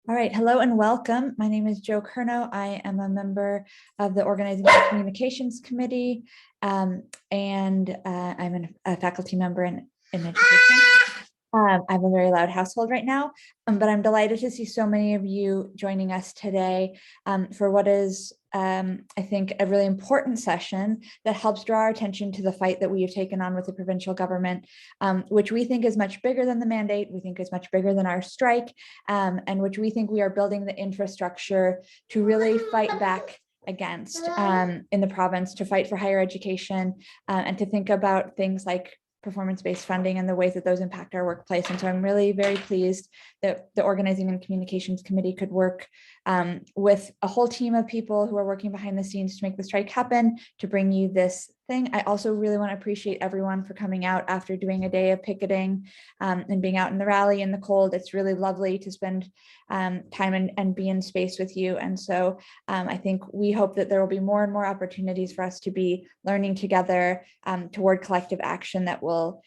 All right, hello and welcome. My name is Jo Curnow. I am a member of the Organizing and Communications Committee, and I'm a faculty member in education. I have a very loud household right now, but I'm delighted to see so many of you joining us today for what is, I think, a really important session that helps draw our attention to the fight that we have taken on with the provincial government, which we think is much bigger than the mandate, we think is much bigger than our strike, and which we think we are building the infrastructure to really fight back against in the province, to fight for higher education, and to think about things like performance-based funding and the ways that those impact our workplace. And so I'm really very pleased that the Organizing and Communications Committee could work with a whole team of people who are working behind the scenes to make the strike happen, to bring you this thing. I also really want to appreciate everyone for coming out after doing a day of picketing and being out in the rally in the cold. It's really lovely to spend time and be in space with you. And so I think we hope that there will be more and more opportunities for us to be learning together toward collective action that will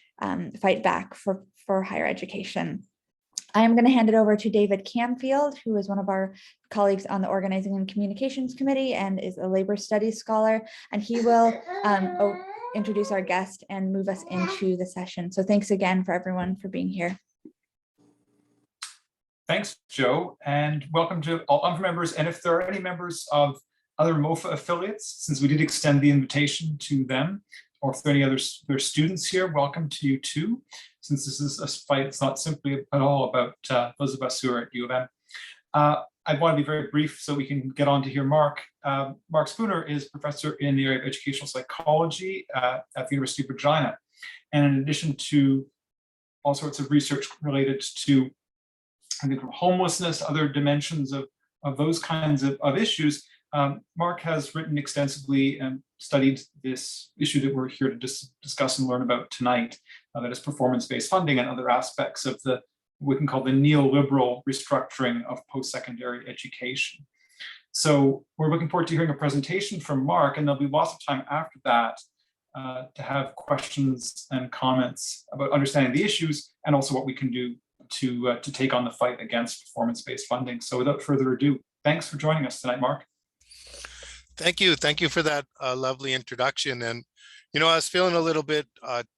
fight back for higher education. I am going to hand it over to David Canfield, who is one of our colleagues on the Organizing and Communications Committee and is a labor studies scholar, and he will introduce our guest and move us into the session. So thanks again for everyone for being here. Thanks, Jo, and welcome to all UNFA members. And if there are any members of other MOFA affiliates, since we did extend the invitation to them, or if there are any other students here, welcome to you too, since this is a fight. It's not simply at all about those of us who are at U of M. I want to be very brief so we can get on to hear Marc. Marc Spooner is professor in the area of educational psychology at the University of Regina. And in addition to all sorts of research related to, I think, homelessness, other dimensions of those kinds of issues, Marc has written extensively and studied this issue that we're here to discuss and learn about tonight, that is performance-based funding and other aspects of we can call the neoliberal restructuring of post-secondary education. So we're looking forward to hearing a presentation from Marc, and there'll be lots of time after that to have questions and comments about understanding the issues and also what we can do to take on the fight against performance-based funding. So without further ado, thanks for joining us tonight, Marc. Thank you. Thank you for that lovely introduction. And, you know, I was feeling a little bit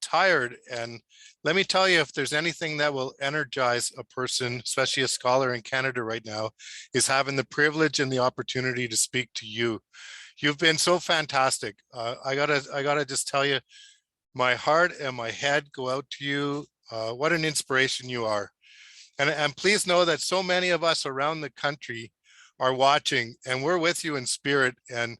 tired. And let me tell you, if there's anything that will energize a person, especially a scholar in Canada right now, is having the privilege and the opportunity to speak to you. You've been so fantastic. I gotta just tell you, my heart and my head go out to you. What an inspiration you are. And please know that so many of us around the country are watching, and we're with you in spirit, and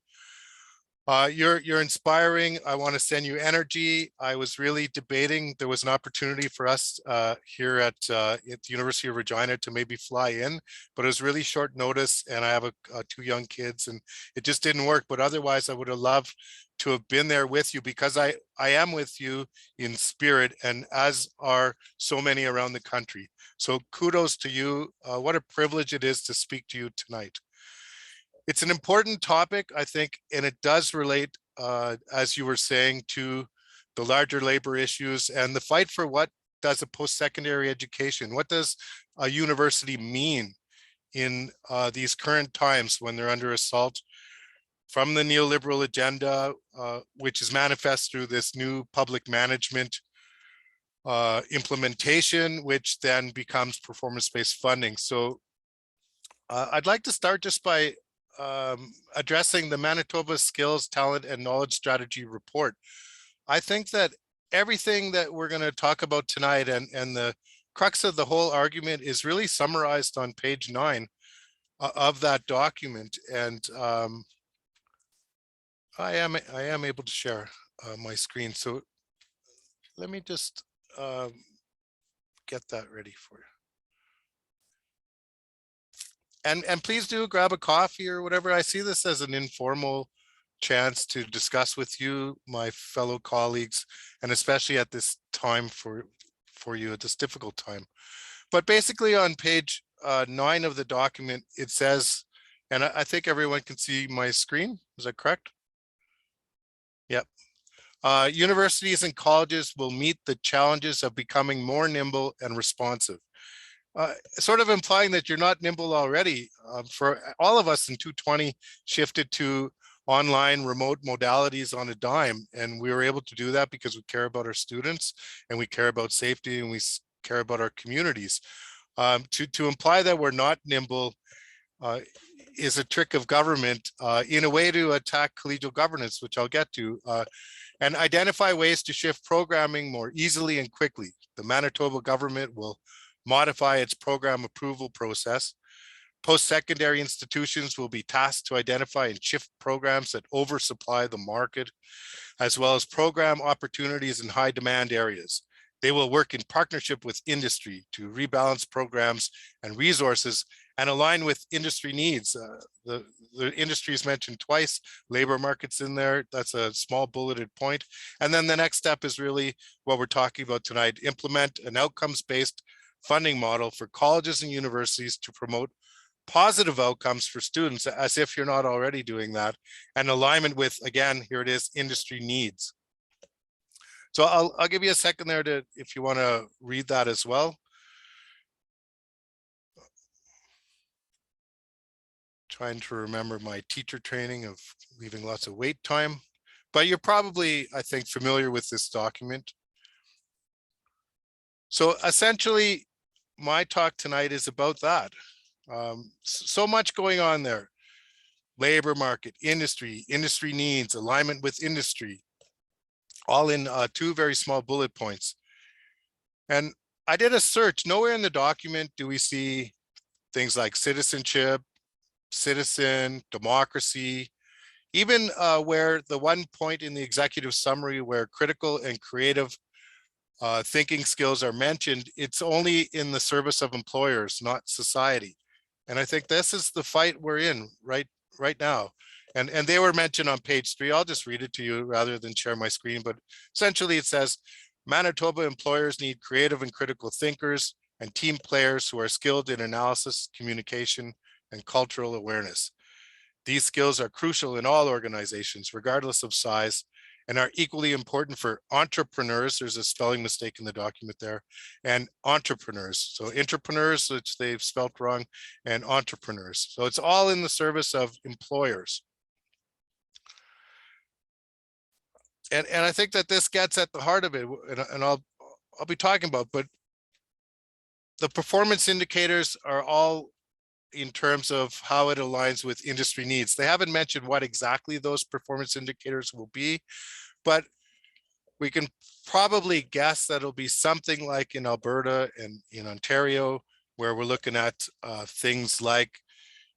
you're inspiring. I want to send you energy. I was really debating, there was an opportunity for us here at the University of Regina to maybe fly in, but it was really short notice, and I have two young kids, and it just didn't work. But otherwise I would have loved to have been there with you, because I am with you in spirit, and as are so many around the country. So kudos to you. What a privilege it is to speak to you tonight. It's an important topic, I think, and it does relate, as you were saying, to the larger labor issues and the fight for what does a post-secondary education, what does a university mean in these current times when they're under assault from the neoliberal agenda, which is manifest through this new public management implementation, which then becomes performance-based funding. So I'd like to start just by addressing the Manitoba Skills, Talent, and Knowledge Strategy report. I think that everything that we're going to talk about tonight and the crux of the whole argument is really summarized on page 9 of that document. And I am able to share my screen. So let me just get that ready for you. And please do grab a coffee or whatever. I see this as an informal chance to discuss with you, my fellow colleagues, and especially at this time for you at this difficult time. But basically on page 9 of the document, it says, and I think everyone can see my screen. Is that correct? Yep. Universities and colleges will meet the challenges of becoming more nimble and responsive. sort of implying that you're not nimble already. For all of us in 220 shifted to online remote modalities on a dime, and we were able to do that because we care about our students and we care about safety and we care about our communities. To imply that we're not nimble is a trick of government in a way to attack collegial governance, which I'll get to, and identify ways to shift programming more easily and quickly. The Manitoba government will modify its program approval process. Post-secondary institutions will be tasked to identify and shift programs that oversupply the market, as well as program opportunities in high demand areas. They will work in partnership with industry to rebalance programs and resources and align with industry needs. The industry is mentioned twice, labor markets in there, that's a small bulleted point. And then the next step is really what we're talking about tonight, implement an outcomes-based funding model for colleges and universities to promote positive outcomes for students, as if you're not already doing that, and alignment with, again, here it is, industry needs. So I'll give you a second there to, if you want to read that as well. Trying to remember my teacher training of leaving lots of wait time, but you're probably, I think, familiar with this document. So essentially, my talk tonight is about that. So much going on there. Labor market, industry needs, alignment with industry, all in 2 very small bullet points. And I did a search. Nowhere in the document do we see things like citizenship, citizen, democracy, even where the one point in the executive summary where critical and creative thinking skills are mentioned, it's only in the service of employers, not society. And I think this is the fight we're in right now. And they were mentioned on page 3. I'll just read it to you rather than share my screen. But essentially it says, Manitoba employers need creative and critical thinkers and team players who are skilled in analysis, communication, and cultural awareness. These skills are crucial in all organizations, regardless of size, and are equally important for entrepreneurs. There's a spelling mistake in the document there, and entrepreneurs. So entrepreneurs, which they've spelled wrong, and entrepreneurs. So it's all in the service of employers. And I think that this gets at the heart of it, and I'll be talking about, but the performance indicators are all in terms of how it aligns with industry needs. They haven't mentioned what exactly those performance indicators will be, but we can probably guess that it'll be something like in Alberta and in Ontario, where we're looking at things like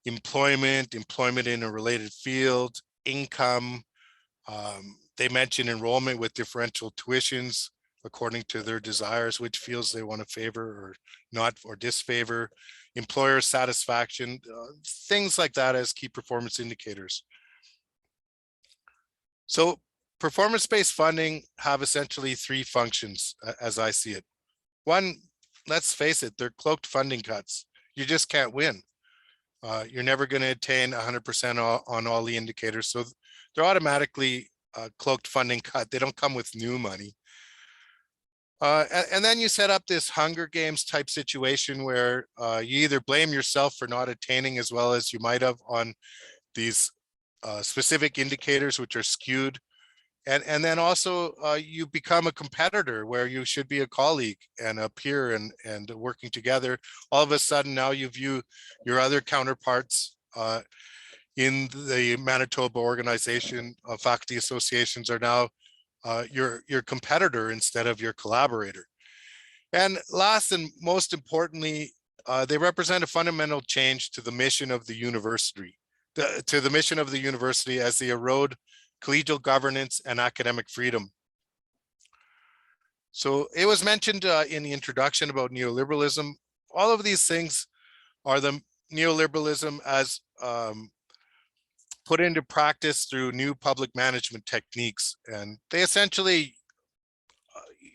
employment in a related field, income. They mention enrollment with differential tuitions according to their desires, which fields they want to favor or not, or disfavor, employer satisfaction, things like that as key performance indicators. So performance-based funding have essentially 3 functions as I see it. One, let's face it, they're cloaked funding cuts. You just can't win. You're never going to attain 100% on all the indicators. So they're automatically cloaked funding cut. They don't come with new money. And then you set up this Hunger Games type situation where you either blame yourself for not attaining as well as you might have on these specific indicators, which are skewed. And then also you become a competitor where you should be a colleague and a peer and working together. All of a sudden now you view your other counterparts in the Manitoba organization of faculty associations are now your competitor instead of your collaborator. And last and most importantly, they represent a fundamental change to the mission of the university, as they erode collegial governance and academic freedom. So it was mentioned in the introduction about neoliberalism. All of these things are the neoliberalism as put into practice through new public management techniques. And they essentially,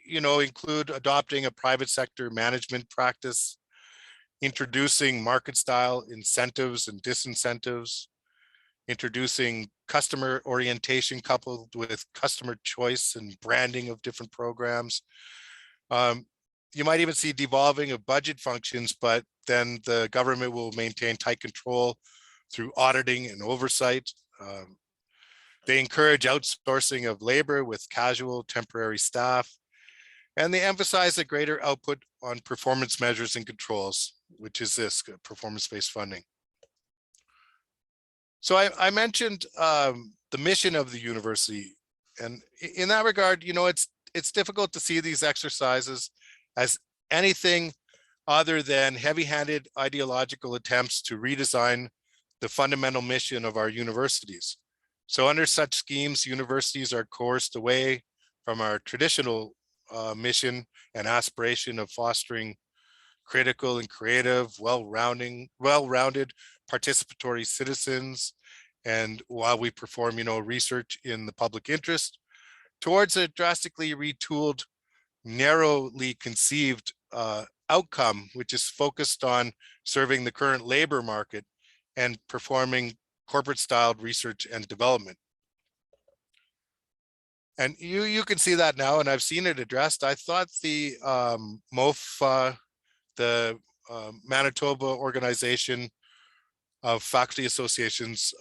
include adopting a private sector management practice, introducing market style incentives and disincentives, introducing customer orientation coupled with customer choice and branding of different programs, You might even see devolving of budget functions, but then the government will maintain tight control through auditing and oversight. They encourage outsourcing of labor with casual temporary staff, and they emphasize a greater output on performance measures and controls, which is this performance-based funding. So I mentioned the mission of the university, and in that regard, you know, it's difficult to see these exercises as anything other than heavy-handed ideological attempts to redesign the fundamental mission of our universities. So under such schemes, universities are coerced away from our traditional mission and aspiration of fostering critical and creative, well-rounded participatory citizens. And while we perform, you know, research in the public interest, towards a drastically retooled, narrowly conceived outcome, which is focused on serving the current labor market and performing corporate styled research and development. And you can see that now, and I've seen it addressed. I thought the MOFA, the Manitoba Organization of Faculty Associations,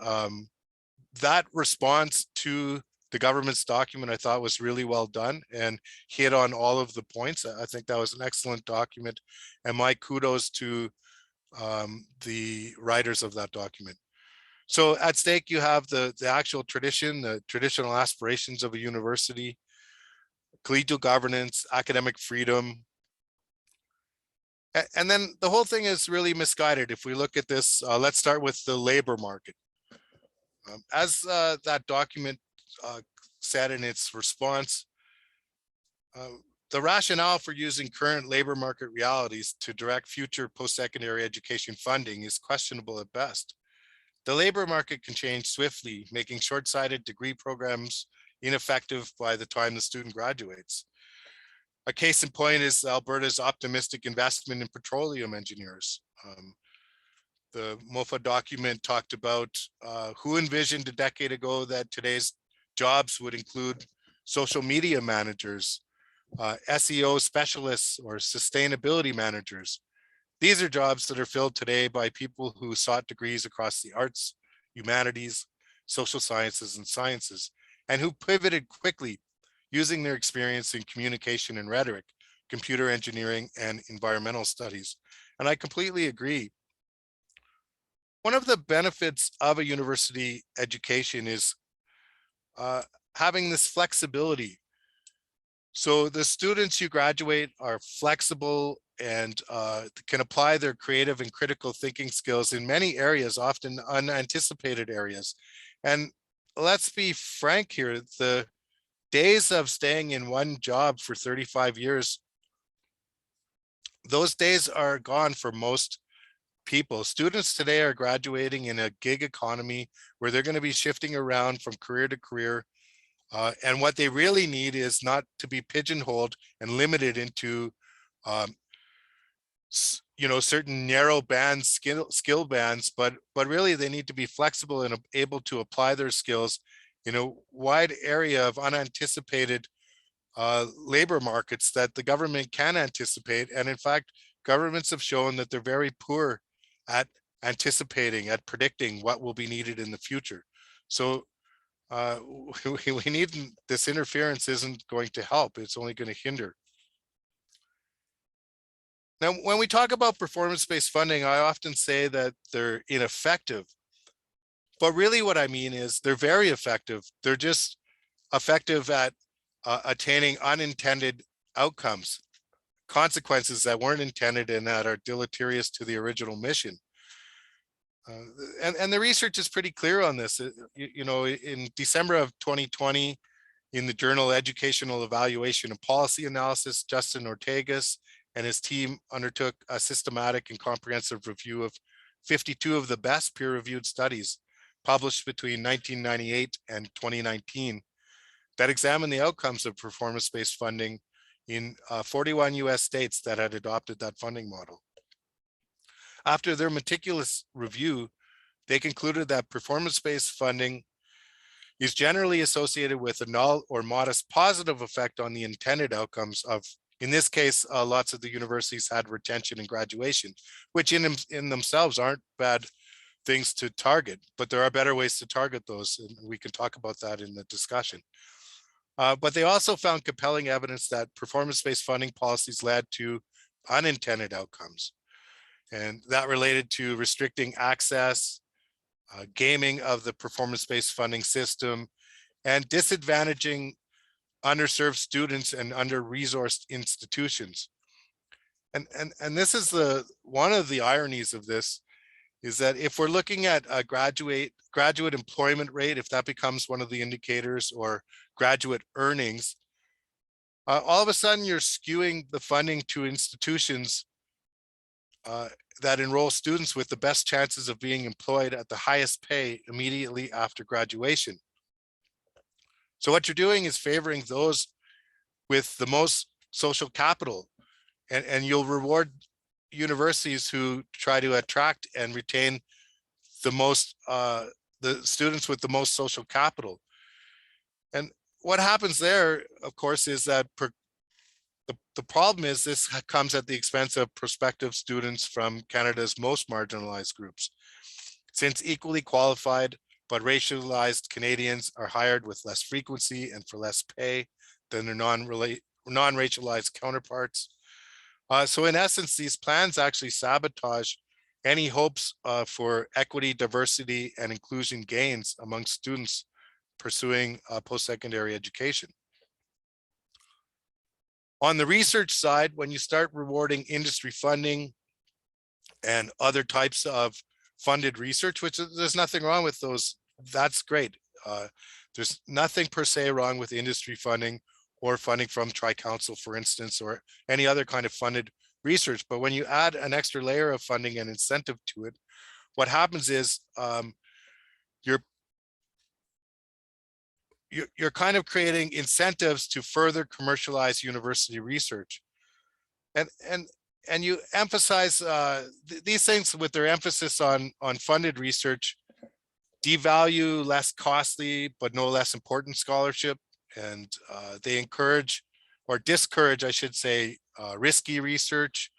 that response to the government's document, I thought was really well done and hit on all of the points. I think that was an excellent document, and my kudos to the writers of that document. So at stake, you have the actual tradition, the traditional aspirations of a university, collegial governance, academic freedom. And then the whole thing is really misguided. If we look at this, let's start with the labor market. As that document said in its response, the rationale for using current labor market realities to direct future post-secondary education funding is questionable at best. The labor market can change swiftly, making short-sighted degree programs ineffective by the time the student graduates. A case in point is Alberta's optimistic investment in petroleum engineers. The MOFA document talked about who envisioned a decade ago that today's jobs would include social media managers, SEO specialists, or sustainability managers. These are jobs that are filled today by people who sought degrees across the arts, humanities, social sciences, and sciences, and who pivoted quickly using their experience in communication and rhetoric, computer engineering, and environmental studies. And I completely agree. One of the benefits of a university education is having this flexibility. So the students who graduate are flexible and can apply their creative and critical thinking skills in many areas, often unanticipated areas. And let's be frank here, the days of staying in one job for 35 years, those days are gone for most people. Students today are graduating in a gig economy where they're going to be shifting around from career to career. And what they really need is not to be pigeonholed and limited into, you know, certain narrow bands, skill bands, but really they need to be flexible and able to apply their skills in a wide area of unanticipated labor markets that the government can anticipate. And in fact, governments have shown that they're very poor at anticipating, at predicting what will be needed in the future. So we need, this interference isn't going to help, it's only going to hinder. Now, when we talk about performance-based funding, I often say that they're ineffective, but really what I mean is they're very effective. They're just effective at attaining unintended outcomes, consequences that weren't intended and that are deleterious to the original mission. And the research is pretty clear on this. You know, in December of 2020, in the journal Educational Evaluation and Policy Analysis, Justin Ortegas and his team undertook a systematic and comprehensive review of 52 of the best peer-reviewed studies published between 1998 and 2019 that examined the outcomes of performance-based funding in 41 US states that had adopted that funding model. After their meticulous review, they concluded that performance-based funding is generally associated with a null or modest positive effect on the intended outcomes of In this case, lots of the universities had retention and graduation, which in themselves aren't bad things to target, but there are better ways to target those, and we can talk about that in the discussion. But they also found compelling evidence that performance-based funding policies led to unintended outcomes, and that related to restricting access, gaming of the performance-based funding system, and disadvantaging underserved students and under-resourced institutions. And this is one of the ironies of this, is that if we're looking at a graduate employment rate, if that becomes one of the indicators, or graduate earnings, all of a sudden you're skewing the funding to institutions that enroll students with the best chances of being employed at the highest pay immediately after graduation. So what you're doing is favoring those with the most social capital, and you'll reward universities who try to attract and retain the students with the most social capital. And what happens there, of course, is that the problem is this comes at the expense of prospective students from Canada's most marginalized groups, since equally qualified but racialized Canadians are hired with less frequency and for less pay than their non-racialized counterparts. So in essence, these plans actually sabotage any hopes for equity, diversity, and inclusion gains among students pursuing post-secondary education. On the research side, when you start rewarding industry funding and other types of funded research, which there's nothing wrong with those, that's great. There's nothing per se wrong with industry funding or funding from Tri-Council, for instance, or any other kind of funded research. But when you add an extra layer of funding and incentive to it, what happens is you're kind of creating incentives to further commercialize university research. And you emphasize these things with their emphasis on funded research, devalue less costly but no less important scholarship, and they encourage or discourage, I should say, risky research,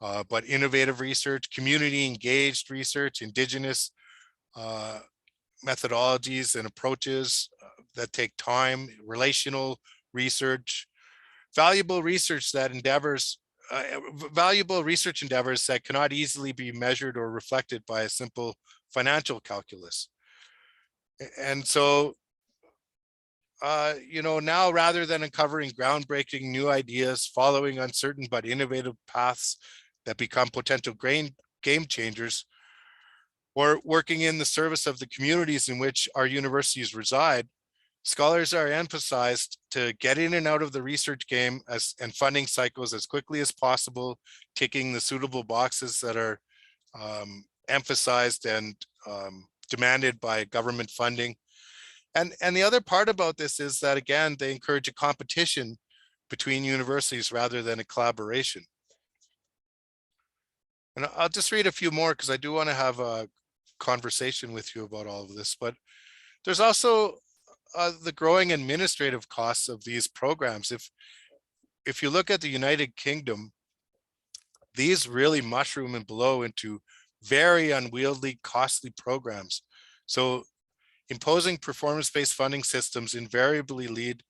but innovative research, community engaged research, indigenous methodologies and approaches that take time, relational research, valuable research endeavors that cannot easily be measured or reflected by a simple financial calculus. And so, now rather than uncovering groundbreaking new ideas, following uncertain but innovative paths that become potential game changers, or working in the service of the communities in which our universities reside, scholars are emphasized to get in and out of the research game and funding cycles as quickly as possible, ticking the suitable boxes that are emphasized and demanded by government funding. And the other part about this is that, again, they encourage a competition between universities rather than a collaboration. And I'll just read a few more because I do want to have a conversation with you about all of this. But there's also the growing administrative costs of these programs. If you look at the United Kingdom, these really mushroom and blow into very unwieldy, costly programs. So imposing performance-based funding systems invariably lead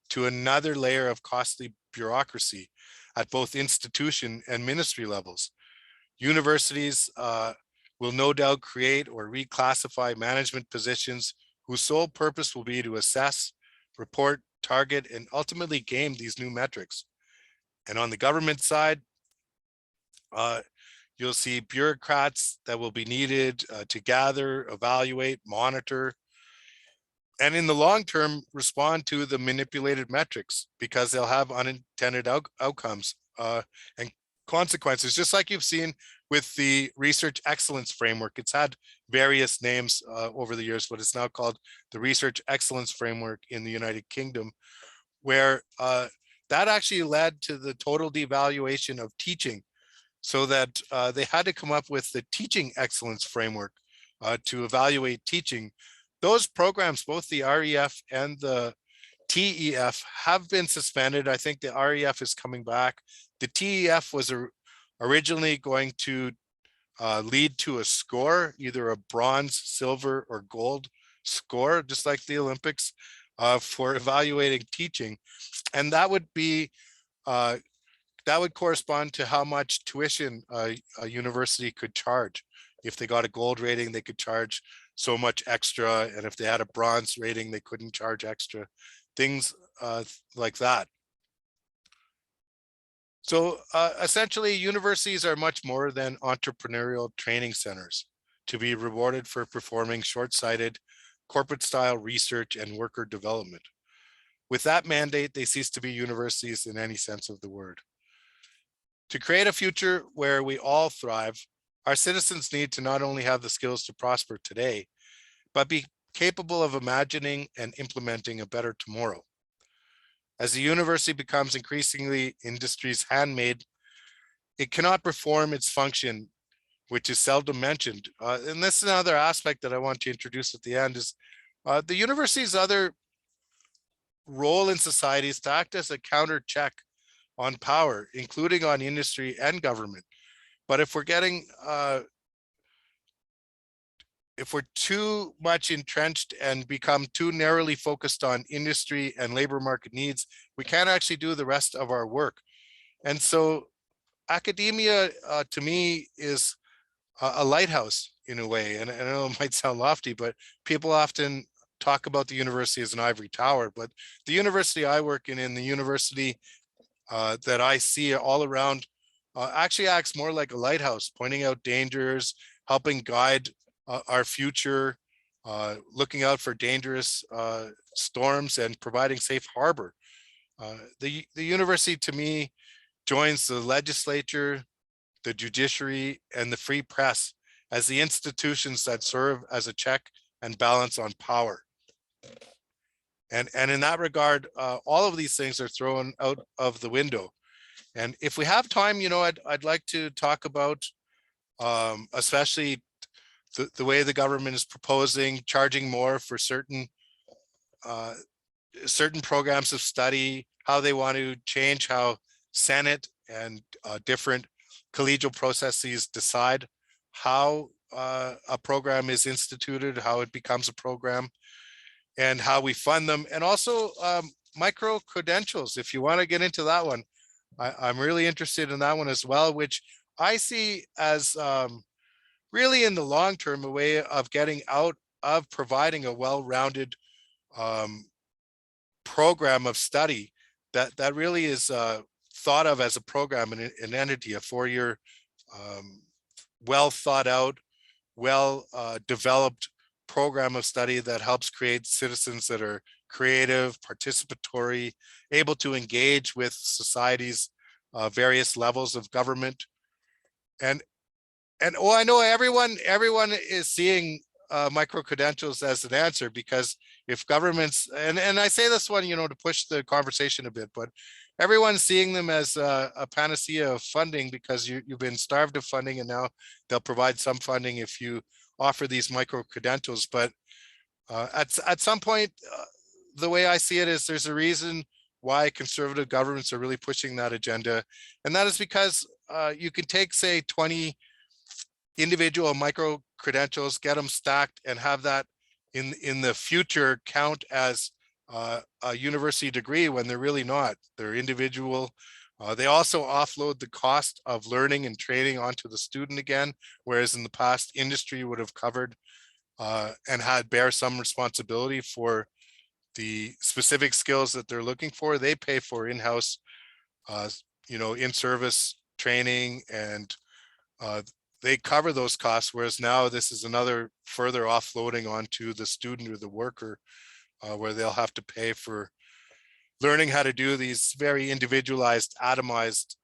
to another layer of costly bureaucracy at both institution and ministry levels. Universities will no doubt create or reclassify management positions whose sole purpose will be to assess, report, target, and ultimately game these new metrics. And on the government side, you'll see bureaucrats that will be needed to gather, evaluate, monitor, and in the long term, respond to the manipulated metrics because they'll have unintended outcomes and consequences, just like you've seen with the Research Excellence Framework. It's had various names over the years, but it's now called the Research Excellence Framework in the United Kingdom, where that actually led to the total devaluation of teaching, so that they had to come up with the Teaching Excellence Framework to evaluate teaching. Those programs, both the REF and the TEF have been suspended. I think the REF is coming back. The TEF was originally going to lead to a score, either a bronze, silver, or gold score, just like the Olympics, for evaluating teaching. And that would be that would correspond to how much tuition a university could charge. If they got a gold rating, they could charge so much extra, and if they had a bronze rating, they couldn't charge extra. Things like that. So essentially, universities are much more than entrepreneurial training centers to be rewarded for performing short-sighted corporate-style research and worker development. With that mandate, they cease to be universities in any sense of the word. To create a future where we all thrive, our citizens need to not only have the skills to prosper today, but be capable of imagining and implementing a better tomorrow. As the university becomes increasingly industry's handmaid, it cannot perform its function, which is seldom mentioned. And this is another aspect that I want to introduce at the end is the university's other role in society is to act as a counter check on power, including on industry and government. But if we're too much entrenched and become too narrowly focused on industry and labor market needs, we can't actually do the rest of our work. And so academia, to me, is a lighthouse in a way. And I know it might sound lofty, but people often talk about the university as an ivory tower. But the university I work in the university that I see all around, actually acts more like a lighthouse, pointing out dangers, helping guide our future, looking out for dangerous storms and providing safe harbor. The university, to me, joins the legislature, the judiciary, and the free press as the institutions that serve as a check and balance on power. And in that regard, all of these things are thrown out of the window. And if we have time, I'd like to talk about especially the way the government is proposing charging more for certain programs of study, how they want to change how Senate and different collegial processes decide how a program is instituted, how it becomes a program, and how we fund them, and also micro credentials. If you want to get into that one, I'm really interested in that one as well, which I see as really in the long term a way of getting out of providing a well-rounded program of study that really is thought of as a program and an entity, a 4-year well thought out, well developed program of study that helps create citizens that are creative, participatory, able to engage with society's various levels of government. And I know everyone is seeing micro credentials as an answer, because if governments, and I say this one, to push the conversation a bit, but everyone's seeing them as a panacea of funding, because you've been starved of funding, and now they'll provide some funding if you offer these micro credentials. But at some point, the way I see it is there's a reason why conservative governments are really pushing that agenda. And that is because you can take, say, 20 individual micro credentials, get them stacked, and have that in the future count as a university degree when they're really not. They're individual. They also offload the cost of learning and training onto the student again, whereas in the past, industry would have covered and had bear some responsibility for the specific skills that they're looking for. They pay for in-house, in-service training, and they cover those costs, whereas now this is another further offloading onto the student or the worker, where they'll have to pay for learning how to do these very individualized, atomized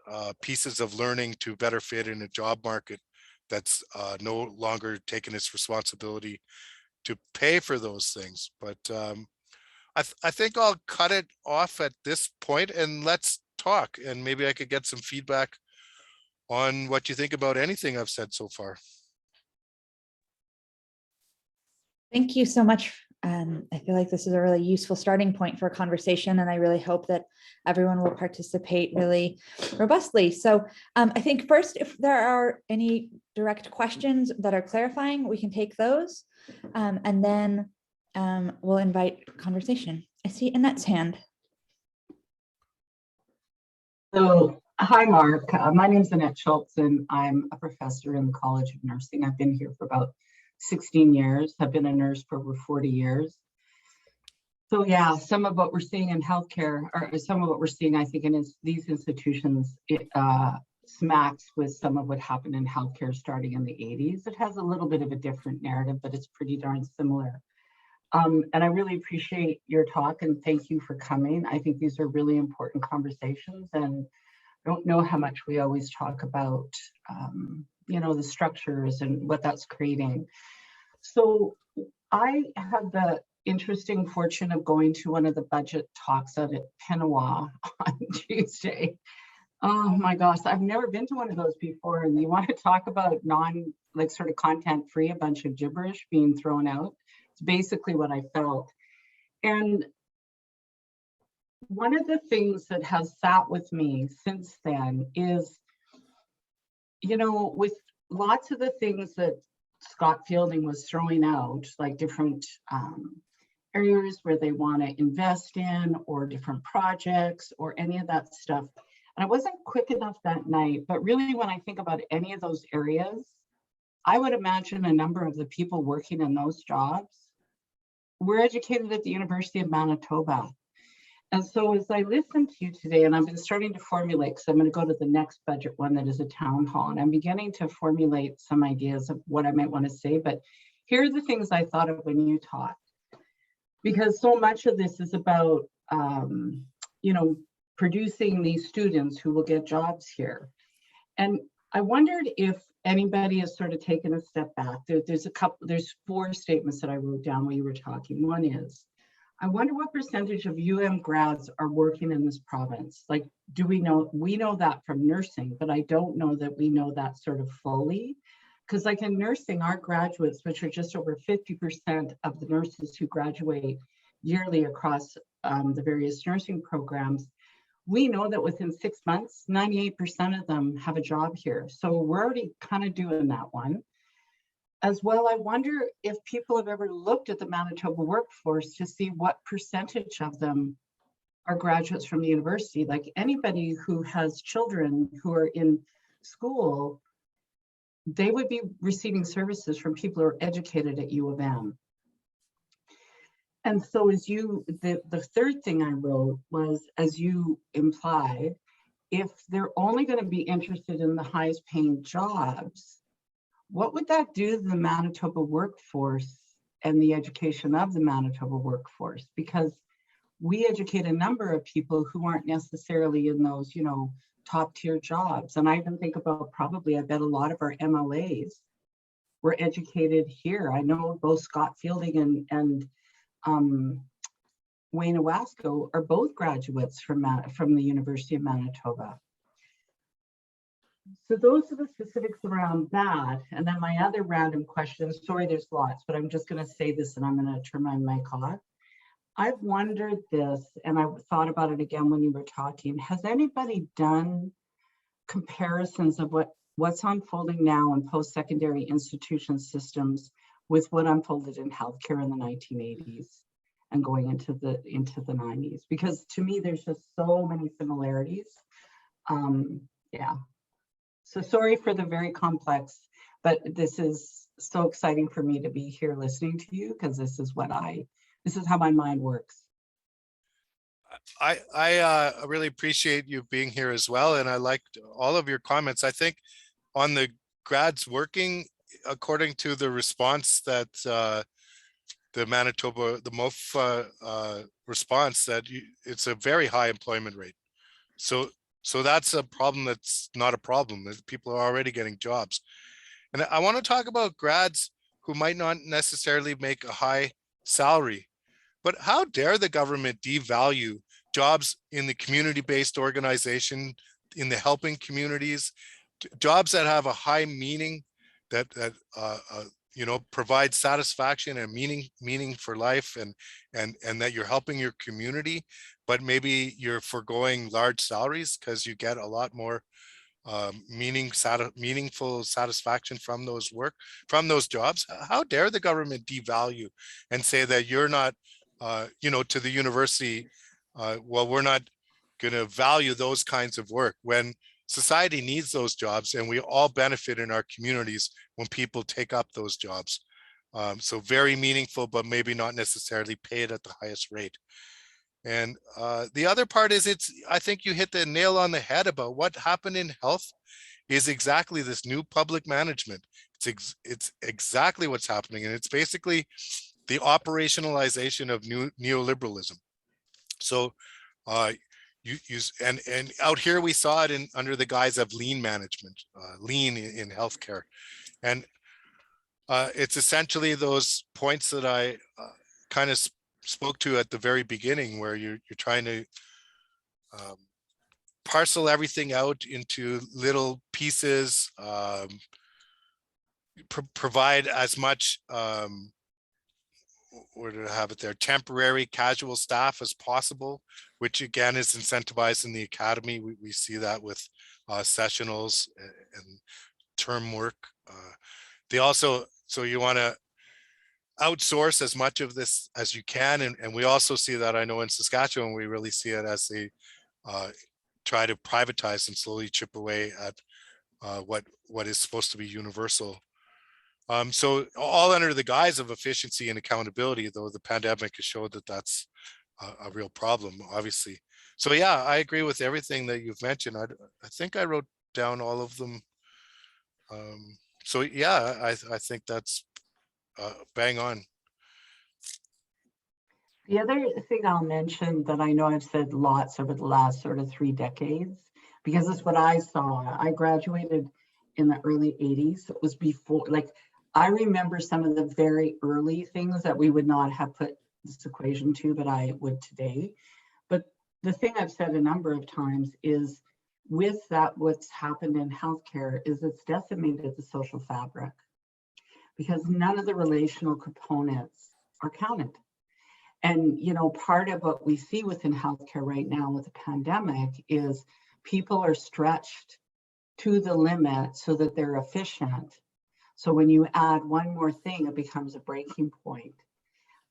pieces of learning to better fit in a job market that's no longer taking its responsibility to pay for those things. But I think I'll cut it off at this point and let's talk, and maybe I could get some feedback on what you think about anything I've said so far. Thank you so much I feel like this is a really useful starting point for a conversation, and I really hope that everyone will participate really robustly. So I think first, if there are any direct questions that are clarifying, we can take those, and then we'll invite conversation. I see Annette's hand. So, hi, Mark. My name is Annette Schultz, and I'm a professor in the College of Nursing. I've been here for about 16 years. I've been a nurse for over 40 years. So yeah, some of what we're seeing in healthcare, or some of what we're seeing, I think, in these institutions, it smacks with some of what happened in healthcare starting in the 80s. It has a little bit of a different narrative, but it's pretty darn similar. And I really appreciate your talk, and thank you for coming. I think these are really important conversations, and I don't know how much we always talk about, the structures and what that's creating. So I had the interesting fortune of going to one of the budget talks out at Pinawa on Tuesday. Oh my gosh, I've never been to one of those before. And you want to talk about sort of content free, a bunch of gibberish being thrown out. It's basically what I felt. And one of the things that has sat with me since then is, with lots of the things that Scott Fielding was throwing out, like different areas where they want to invest in, or different projects, or any of that stuff. And I wasn't quick enough that night, but really when I think about any of those areas, I would imagine a number of the people working in those jobs were educated at the University of Manitoba. And so as I listened to you today, and I've been starting to formulate, because I'm going to go to the next budget one that is a town hall, and I'm beginning to formulate some ideas of what I might want to say, but here are the things I thought of when you talked. Because so much of this is about, producing these students who will get jobs here. And I wondered if anybody has sort of taken a step back. There's 4 statements that I wrote down while you were talking. One is, I wonder what percentage of grads are working in this province. Like, do we know that from nursing, but I don't know that we know that sort of fully. Because like in nursing, our graduates, which are just over 50% of the nurses who graduate yearly across the various nursing programs, we know that within 6 months, 98% of them have a job here. So we're already kind of doing that one. As well, I wonder if people have ever looked at the Manitoba workforce to see what percentage of them are graduates from the university. Like anybody who has children who are in school, they would be receiving services from people who are educated at U of M. And so the third thing I wrote was, as you implied, if they're only going to be interested in the highest paying jobs, what would that do to the Manitoba workforce and the education of the Manitoba workforce? Because we educate a number of people who aren't necessarily in those, top tier jobs. And I even think about I bet a lot of our MLAs were educated here. I know both Scott Fielding and Wayne Owasco are both graduates from the University of Manitoba. So those are the specifics around that. And then my other random questions, sorry, there's lots, but I'm just going to say this and I'm going to turn my mic off. I've wondered this, and I thought about it again when you were talking. Has anybody done comparisons of what's unfolding now in post-secondary institution systems with what unfolded in healthcare in the 1980s and going into the 90s? Because to me, there's just so many similarities. Yeah. So sorry for the very complex, but this is so exciting for me to be here listening to you, because this is how my mind works. I really appreciate you being here as well. And I liked all of your comments. I think on the grads working, according to the response that the MOF response, that it's a very high employment rate. So that's a problem that's not a problem. People are already getting jobs. And I want to talk about grads who might not necessarily make a high salary, but how dare the government devalue jobs in the community-based organization, in the helping communities, jobs that have a high meaning, that provide satisfaction and meaning for life, and that you're helping your community, but maybe you're foregoing large salaries because you get a lot more meaningful satisfaction from those jobs. How dare the government devalue and say that you're not, to the university, well, we're not going to value those kinds of work, when society needs those jobs and we all benefit in our communities when people take up those jobs. So very meaningful, but maybe not necessarily paid at the highest rate. And the other part is, I think you hit the nail on the head about what happened in health is exactly this new public management. It's exactly what's happening. And it's basically the operationalization of neoliberalism. So and out here we saw it under the guise of lean management, lean in healthcare. And it's essentially those points that I kind of spoke to at the very beginning, where you're trying to parcel everything out into little pieces, provide as much or to have it there, temporary casual staff as possible, which again is incentivized in the academy. We see that with sessionals and term work. They also, so you want to outsource as much of this as you can. And we also see that, I know in Saskatchewan, we really see it as they try to privatize and slowly chip away at what is supposed to be universal. So all under the guise of efficiency and accountability, though the pandemic has showed that that's a real problem, obviously. So yeah, I agree with everything that you've mentioned. I think I wrote down all of them. So yeah, I think that's bang on. The other thing I'll mention that I know I've said lots over the last sort of 3 decades, because it's what I saw. I graduated in the early 80s. It was before, like, I remember some of the very early things that we would not have put this equation to, but I would today. But the thing I've said a number of times is, with that, what's happened in healthcare is it's decimated the social fabric, because none of the relational components are counted. And, part of what we see within healthcare right now with the pandemic is people are stretched to the limit so that they're efficient. So when you add one more thing, it becomes a breaking point.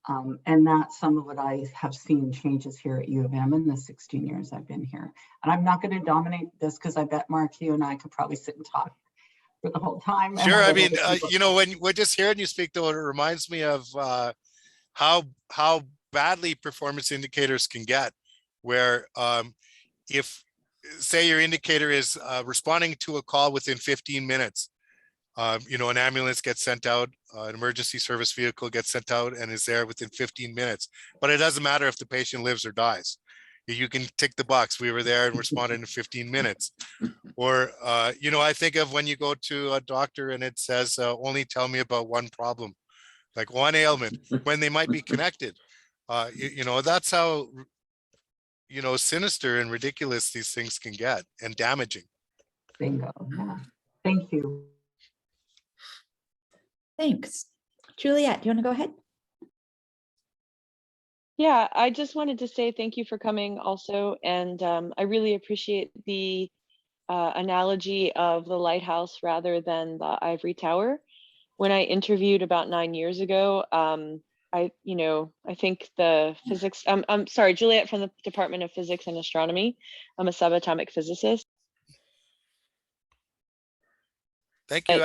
And that's some of what I have seen changes here at U of M in the 16 years I've been here. And I'm not going to dominate this, because I bet Mark, you and I could probably sit and talk for the whole time. Sure. I mean, when we're just hearing you speak, though, it reminds me of how badly performance indicators can get, where if, say, your indicator is responding to a call within 15 minutes, an ambulance gets sent out, an emergency service vehicle gets sent out and is there within 15 minutes. But it doesn't matter if the patient lives or dies. You can tick the box. We were there and responded in 15 minutes. Or, I think of when you go to a doctor and it says, only tell me about one problem, like one ailment, when they might be connected. That's how, sinister and ridiculous these things can get, and damaging. Bingo. Yeah. Thank you. Thanks. Juliet, do you want to go ahead? Yeah, I just wanted to say thank you for coming also. And I really appreciate the analogy of the lighthouse rather than the ivory tower. When I interviewed about 9 years ago, I think the physics, I'm sorry, Juliet from the Department of Physics and Astronomy. I'm a subatomic physicist. Thank you.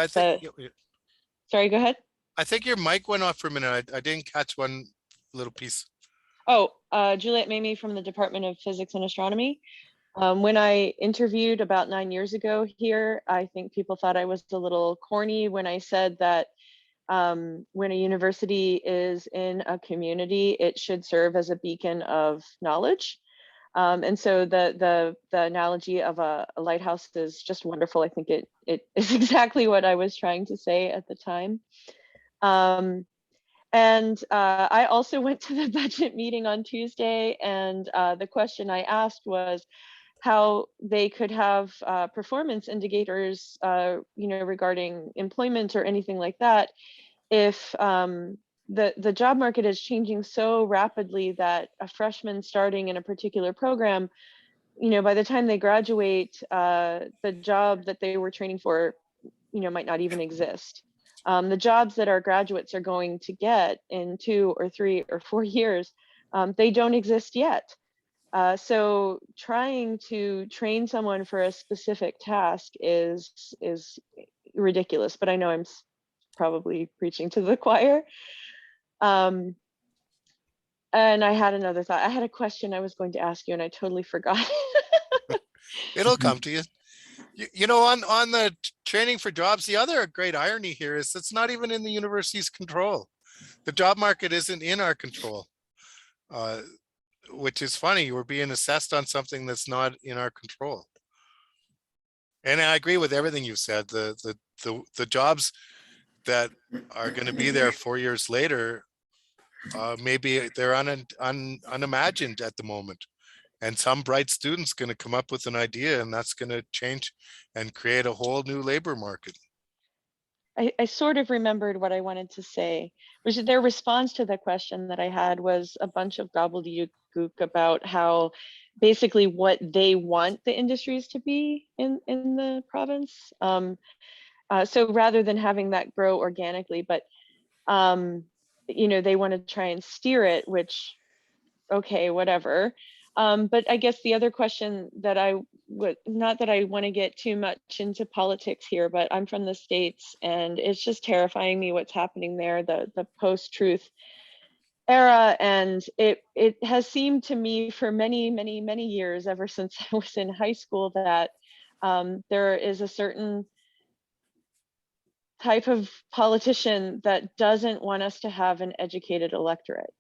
Sorry, go ahead. I think your mic went off for a minute. I didn't catch one little piece. Oh, Juliet Mamie from the Department of Physics and Astronomy. When I interviewed about 9 years ago here, I think people thought I was a little corny when I said that when a university is in a community, it should serve as a beacon of knowledge. And so the analogy of a lighthouse is just wonderful. I think it is exactly what I was trying to say at the time. And I also went to the budget meeting on Tuesday, and the question I asked was how they could have performance indicators, regarding employment or anything like that, if the job market is changing so rapidly that a freshman starting in a particular program, by the time they graduate, the job that they were training for, might not even exist. The jobs that our graduates are going to get in 2 or 3 or 4 years, they don't exist yet. So trying to train someone for a specific task is ridiculous, but I know I'm probably preaching to the choir. And I had another thought. I had a question I was going to ask you and I totally forgot. It'll come to you. On the training for jobs, the other great irony here is it's not even in the university's control. The job market isn't in our control, which is funny. We're being assessed on something that's not in our control. And I agree with everything you said. The jobs that are going to be there 4 years later, maybe they're unimagined at the moment. And some bright student's going to come up with an idea, and that's going to change and create a whole new labor market. I sort of remembered what I wanted to say, which their response to the question that I had was a bunch of gobbledygook about how basically what they want the industries to be in the province. So rather than having that grow organically, but they want to try and steer it, which, okay, whatever. But I guess the other question that I would, not that I want to get too much into politics here, but I'm from the States and it's just terrifying me what's happening there, the post-truth era. And it has seemed to me for many, many, many years, ever since I was in high school, that there is a certain type of politician that doesn't want us to have an educated electorate.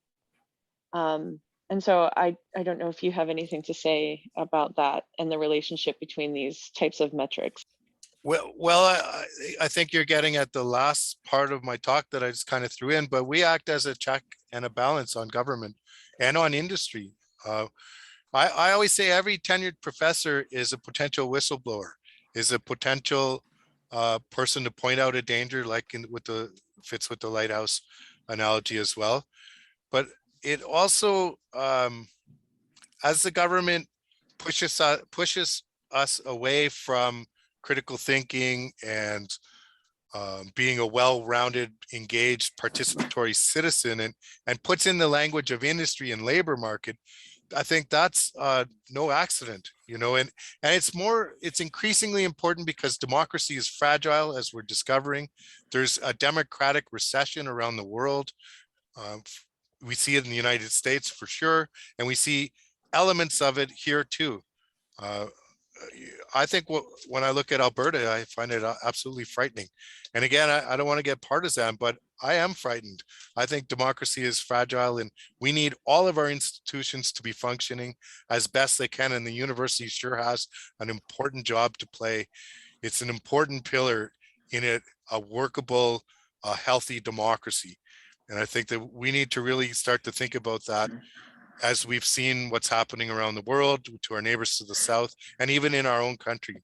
And so I don't know if you have anything to say about that and the relationship between these types of metrics. Well, I think you're getting at the last part of my talk that I just kind of threw in, but we act as a check and a balance on government and on industry. I always say every tenured professor is a potential whistleblower, is a potential person to point out a danger, like fits with the lighthouse analogy as well. But it also, as the government pushes us away from critical thinking and being a well-rounded, engaged, participatory citizen, and puts in the language of industry and labor market, I think that's no accident, and it's increasingly important because democracy is fragile, as we're discovering. There's a democratic recession around the world. We see it in the United States for sure, and we see elements of it here too. I think when I look at Alberta, I find it absolutely frightening. And again, I don't want to get partisan, but I am frightened. I think democracy is fragile and we need all of our institutions to be functioning as best they can. And the university sure has an important job to play. It's an important pillar in a workable, healthy democracy. And I think that we need to really start to think about that as we've seen what's happening around the world, to our neighbors to the south, and even in our own country.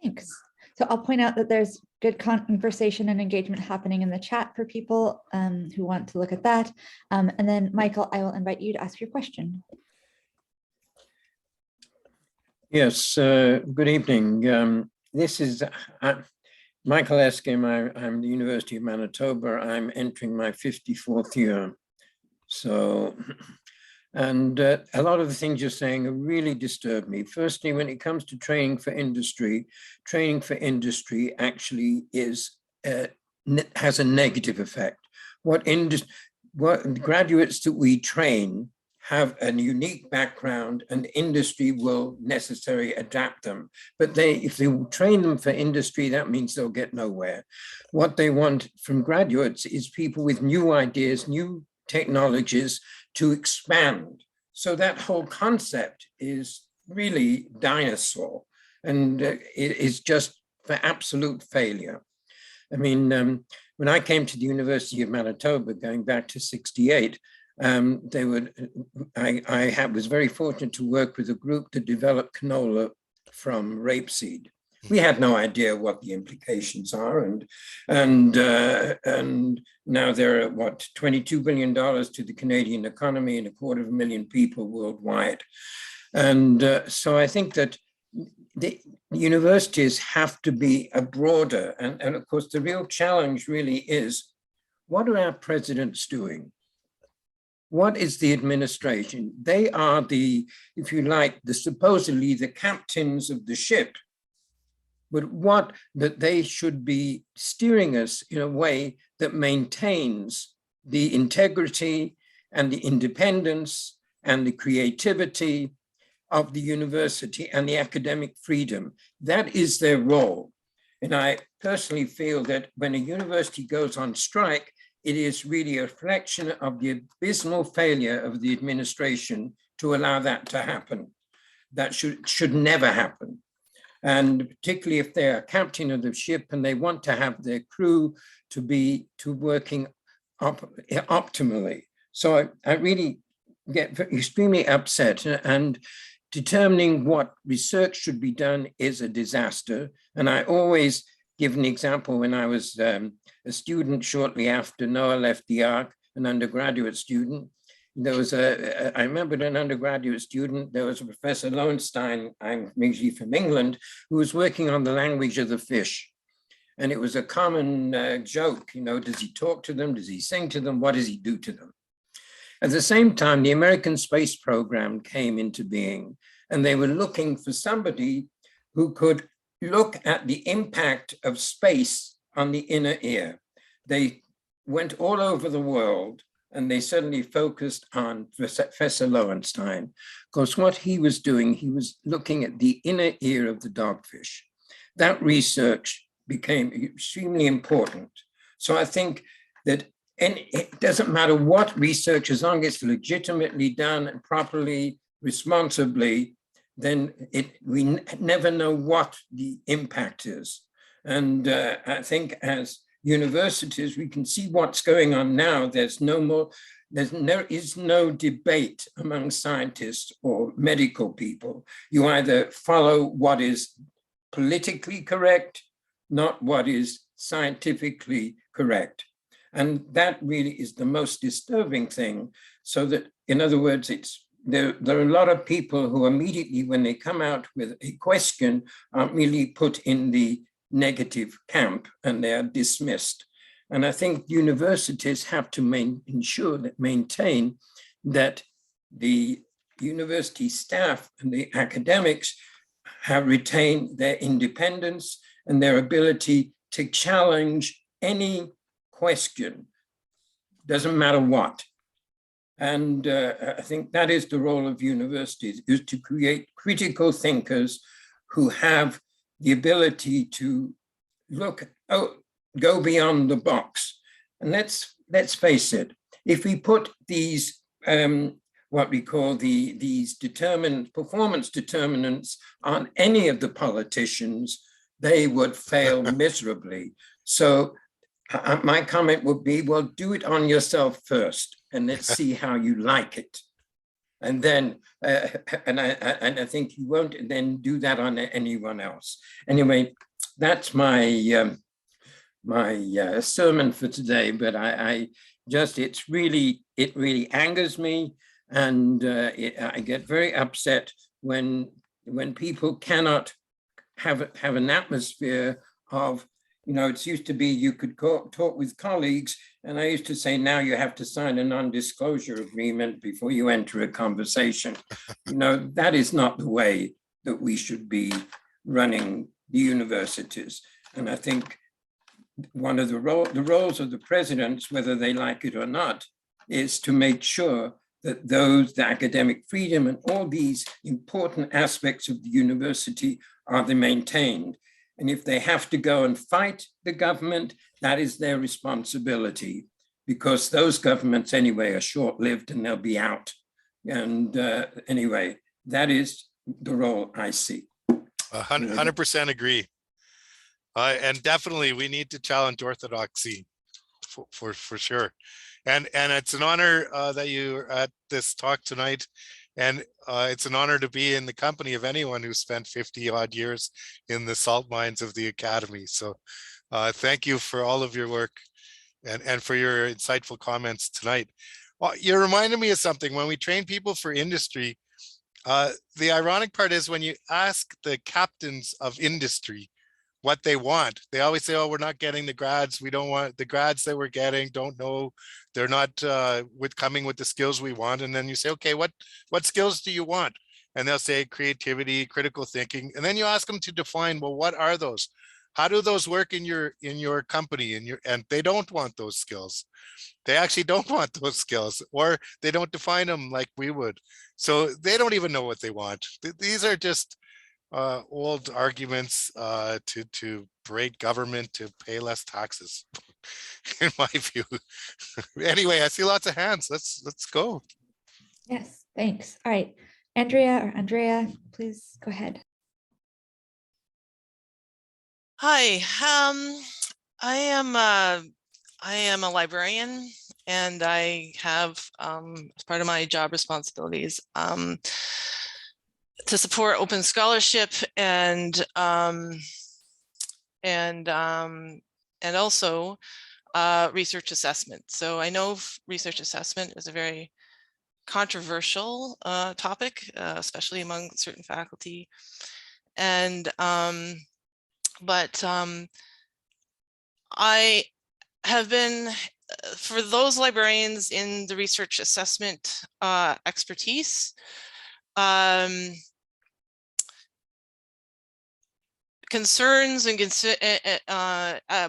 Thanks. So I'll point out that there's good conversation and engagement happening in the chat for people who want to look at that. And then Michael, I will invite you to ask your question. Yes, good evening. This is Michael Eskim. I'm the University of Manitoba. I'm entering my 54th year. So, and a lot of the things you're saying have really disturbed me. Firstly, when it comes to training for industry actually has a negative effect. What graduates that we train have a unique background, and industry will necessarily adapt them. But if they train them for industry, that means they'll get nowhere. What they want from graduates is people with new ideas, new technologies to expand. So that whole concept is really dinosaur, and it is just for absolute failure. I mean, when I came to the University of Manitoba, going back to '68, I was very fortunate to work with a group that developed canola from rapeseed. We had no idea what the implications are, and now they're at what, $22 billion to the Canadian economy and 250,000 people worldwide. And so I think that the universities have to be a broader, and of course the real challenge really is, what are our presidents doing? What is the administration? They are the, if you like, the supposedly the captains of the ship, but what that they should be steering us in a way that maintains the integrity and the independence and the creativity of the university and the academic freedom. That is their role. And I personally feel that when a university goes on strike, it is really a reflection of the abysmal failure of the administration to allow that to happen. That should never happen. And particularly if they're a captain of the ship and they want to have their crew to working optimally. So I really get extremely upset, and determining what research should be done is a disaster. And I always give an example. When I was a student shortly after Noah left the Ark, an undergraduate student, there was I remember an undergraduate student, there was a Professor Lowenstein, I'm originally from England, who was working on the language of the fish. And it was a common joke, does he talk to them? Does he sing to them? What does he do to them? At the same time, the American space program came into being, and they were looking for somebody who could look at the impact of space on the inner ear. They went all over the world, and they suddenly focused on Professor Lowenstein, because what he was doing, he was looking at the inner ear of the dogfish. That research became extremely important. So I think that it doesn't matter what research, as long as it's legitimately done and properly, responsibly, then we never know what the impact is. And I think as universities, we can see what's going on now. There is no debate among scientists or medical people. You either follow what is politically correct, not what is scientifically correct. And that really is the most disturbing thing. So that, in other words, there are a lot of people who immediately, when they come out with a question, aren't really put in the negative camp and they are dismissed. And I think universities have to maintain that the university staff and the academics have retained their independence and their ability to challenge any question, doesn't matter what. And I think that is the role of universities, is to create critical thinkers who have the ability to go beyond the box. And let's face it, if we put these what we call these performance determinants on any of the politicians, they would fail miserably. So my comment would be, well, do it on yourself first, and let's see how you like it. And then, and I think you won't then do that on anyone else. Anyway, that's my my sermon for today. But it really angers me, and I get very upset when people cannot have an atmosphere of, it used to be you could talk with colleagues, and I used to say, now you have to sign a non-disclosure agreement before you enter a conversation. That is not the way that we should be running the universities. And I think one of the roles of the presidents, whether they like it or not, is to make sure that the academic freedom and all these important aspects of the university are maintained. And if they have to go and fight the government, that is their responsibility, because those governments anyway are short-lived and they'll be out. And anyway, that is the role I see. 100% agree. And definitely we need to challenge orthodoxy for sure. And it's an honor that you're at this talk tonight. And it's an honor to be in the company of anyone who spent 50 odd years in the salt mines of the Academy. So thank you for all of your work and for your insightful comments tonight. Well, you reminded me of something. When we train people for industry, the ironic part is when you ask the captains of industry what they want, they always say, oh, we're not getting the grads. We don't want the grads that we're getting, don't know, they're not coming with the skills we want. And then you say, okay, what skills do you want? And they'll say creativity, critical thinking. And then you ask them to define, well, what are those? How do those work in your company? And they don't want those skills. They actually don't want those skills, or they don't define them like we would. So they don't even know what they want. These are just old arguments to break government, to pay less taxes, in my view. Anyway, I see lots of hands. Let's go. Yes, thanks. All right, Andrea, please go ahead. Hi, I am a librarian, and I have, as part of my job responsibilities, to support open scholarship and also research assessment. So I know research assessment is a very controversial topic, especially among certain faculty, and I have been, for those librarians in the research assessment expertise, concerns and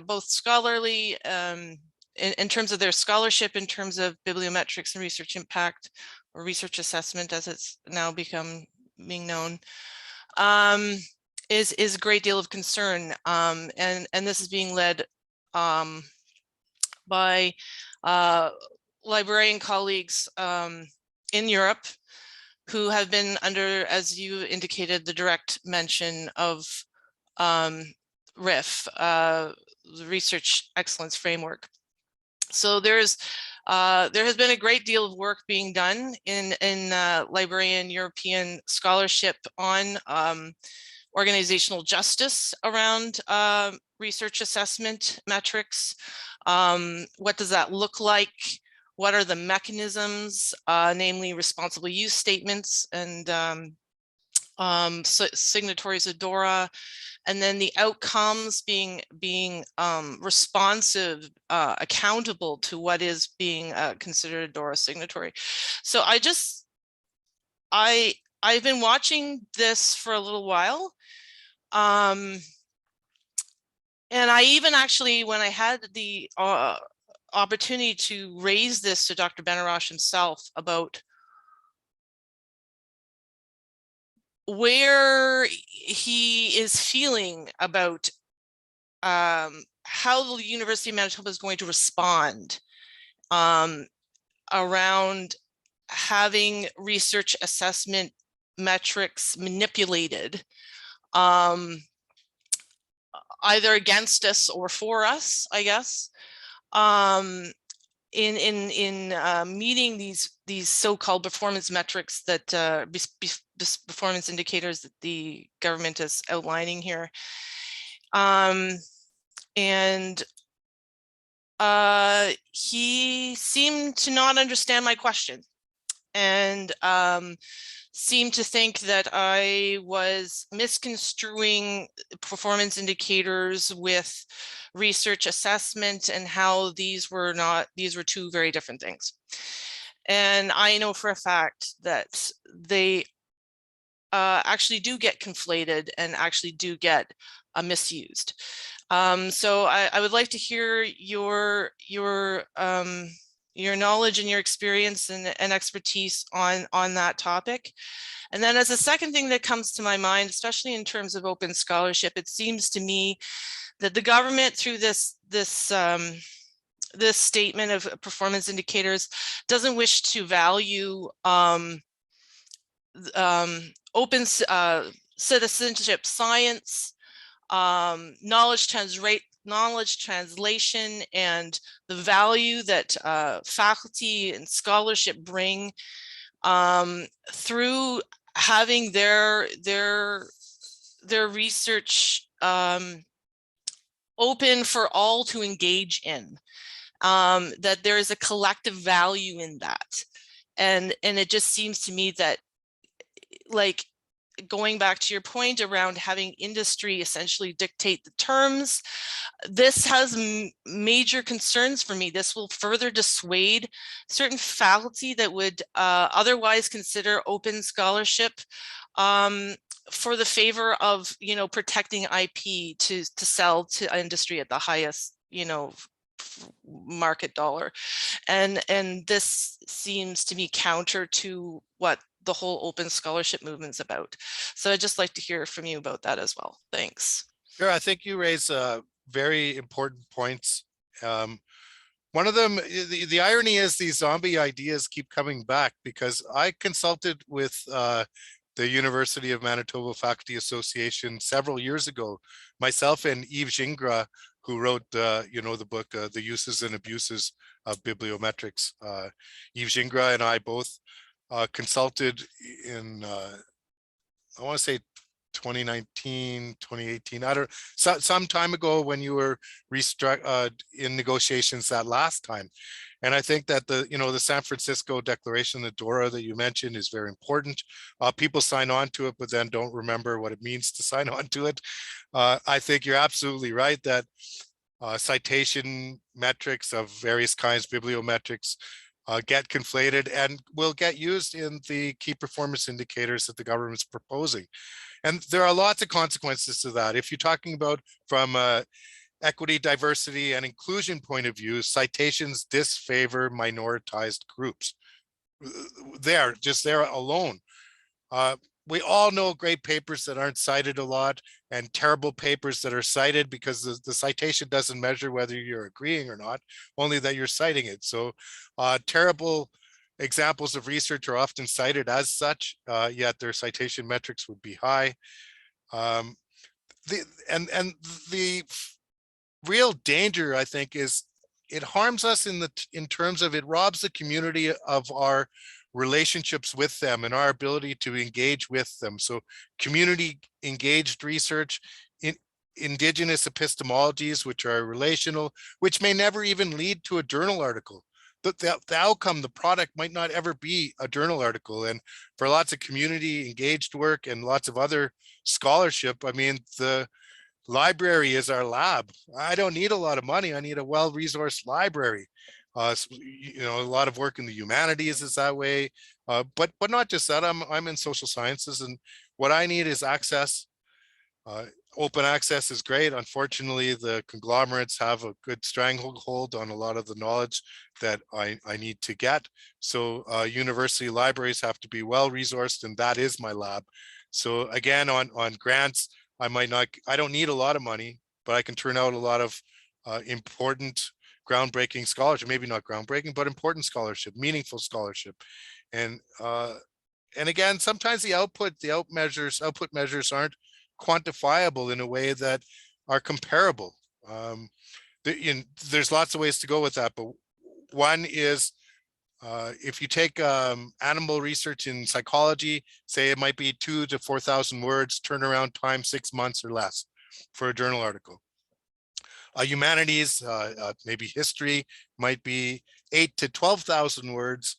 both scholarly, in terms of their scholarship, in terms of bibliometrics and research impact, or research assessment as it's now being known, is a great deal of concern, and this is being led by librarian colleagues in Europe who have been under, as you indicated, the direct mention of RIF, the Research Excellence Framework. So there has been a great deal of work being done in librarian European scholarship on organizational justice around research assessment metrics. What does that look like? What are the mechanisms, namely responsible use statements and signatories of DORA, and then the outcomes being responsive, accountable to what is being considered a DORA signatory. So I've been watching this for a little while. And I even actually, when I had the opportunity to raise this to Dr. Benarosh himself about where he is feeling about how the University of Manitoba is going to respond around having research assessment metrics manipulated, either against us or for us, I guess, in meeting these so-called performance metrics that performance indicators that the government is outlining here, and he seemed to not understand my question, and seemed to think that I was misconstruing performance indicators with research assessment, and how these were two very different things. And I know for a fact that they actually do get conflated and actually do get misused. So I would like to hear your knowledge and your experience and expertise on that topic. And then as a second thing that comes to my mind, especially in terms of open scholarship, it seems to me that the government, through this statement of performance indicators, doesn't wish to value open citizenship science, knowledge translation, and the value that faculty and scholarship bring through having their research open for all to engage in, that there is a collective value in that. And it just seems to me that, like, going back to your point around having industry essentially dictate the terms, this has major concerns for me. This will further dissuade certain faculty that would otherwise consider open scholarship for the favor of, you know, protecting IP to sell to industry at the highest, you know, market dollar. And this seems to me counter to what the whole open scholarship movement's about. So I'd just like to hear from you about that as well. Thanks. Sure, I think you raise very important points. One of them, the irony is these zombie ideas keep coming back, because I consulted with the University of Manitoba Faculty Association several years ago, myself and Yves Gingras, who wrote you know, the book, The Uses and Abuses of Bibliometrics. Yves Gingras and I both consulted in, I want to say 2019, 2018, I don't, some time ago when you were in negotiations that last time. And I think that the, you know, the San Francisco Declaration, the DORA that you mentioned, is very important. People sign on to it, but then don't remember what it means to sign on to it. I think you're absolutely right that citation metrics of various kinds, bibliometrics, get conflated and will get used in the key performance indicators that the government's proposing. And there are lots of consequences to that. If you're talking about from equity, diversity, and inclusion point of view, citations disfavor minoritized groups. Just there alone. We all know great papers that aren't cited a lot, and terrible papers that are cited because the citation doesn't measure whether you're agreeing or not, only that you're citing it. So terrible examples of research are often cited as such, yet their citation metrics would be high. The real danger, I think, is it harms us in terms of it robs the community of our relationships with them and our ability to engage with them. So community engaged research, in indigenous epistemologies, which are relational, which may never even lead to a journal article. The outcome, the product might not ever be a journal article. And for lots of community engaged work and lots of other scholarship, I mean, the library is our lab. I don't need a lot of money. I need a well-resourced library. You know, a lot of work in the humanities is that way, but not just that. I'm in social sciences, and what I need is access. Open access is great. Unfortunately, the conglomerates have a good stranglehold on a lot of the knowledge that I need to get. So university libraries have to be well-resourced, and that is my lab. So again, on grants, I don't need a lot of money, but I can turn out a lot of important, groundbreaking scholarship, maybe not groundbreaking, but important scholarship, meaningful scholarship. And again, sometimes the output measures aren't quantifiable in a way that are comparable. There's lots of ways to go with that, but one is if you take animal research in psychology, say it might be 2,000 to 4,000 words, turnaround time 6 months or less for a journal article. Humanities, maybe history, might be 8,000 to 12,000 words,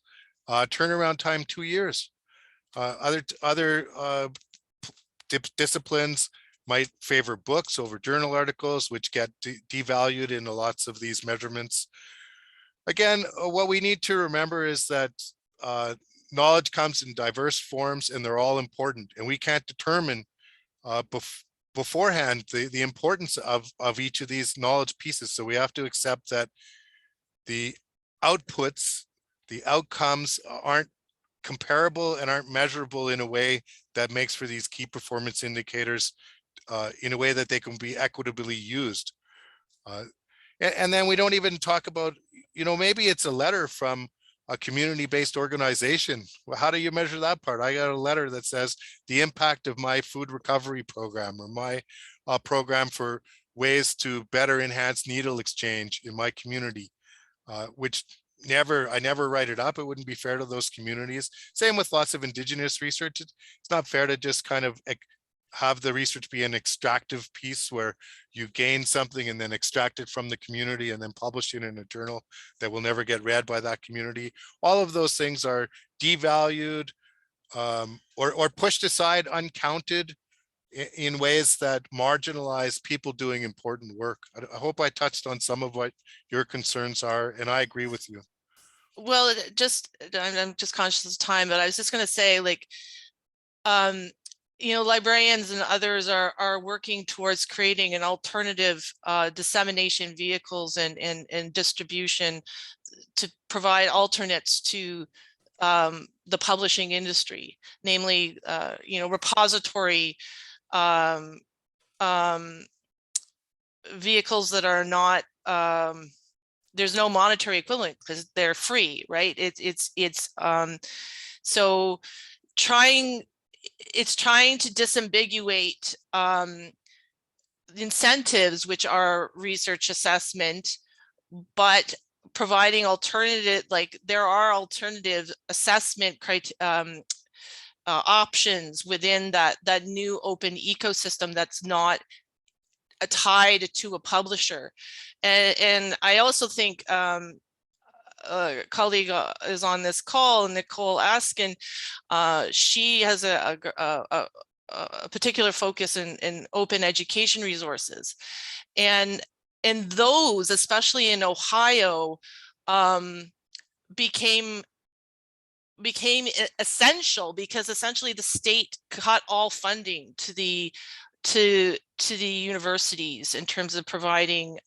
turnaround time 2 years. Other disciplines might favor books over journal articles, which get devalued in lots of these measurements. Again, what we need to remember is that knowledge comes in diverse forms, and they're all important, and we can't determine beforehand the importance of each of these knowledge pieces. So we have to accept that the outputs, the outcomes aren't comparable and aren't measurable in a way that makes for these key performance indicators in a way that they can be equitably used. And then we don't even talk about, you know, maybe it's a letter from a community-based organization. Well, how do you measure that part? I got a letter that says the impact of my food recovery program, or my program for ways to better enhance needle exchange in my community, which I never write it up. It wouldn't be fair to those communities. Same with lots of Indigenous research. It's not fair to just kind of have the research be an extractive piece where you gain something and then extract it from the community and then publish it in a journal that will never get read by that community. All of those things are devalued or pushed aside, uncounted in ways that marginalize people doing important work. I hope I touched on some of what your concerns are, and I agree with you. Well, I'm just conscious of time, but I was just going to say, like, librarians and others are working towards creating an alternative dissemination vehicles and distribution to provide alternates to the publishing industry, namely, repository vehicles that are not, there's no monetary equivalent because they're free, right? So it's trying to disambiguate incentives, which are research assessment, but providing alternative, like there are alternative assessment options within that new open ecosystem that's not tied to a publisher. And I also think a colleague is on this call, Nicole Askin. She has a particular focus in open education resources, and those, especially in Ohio, became essential because essentially the state cut all funding to the universities in terms of providing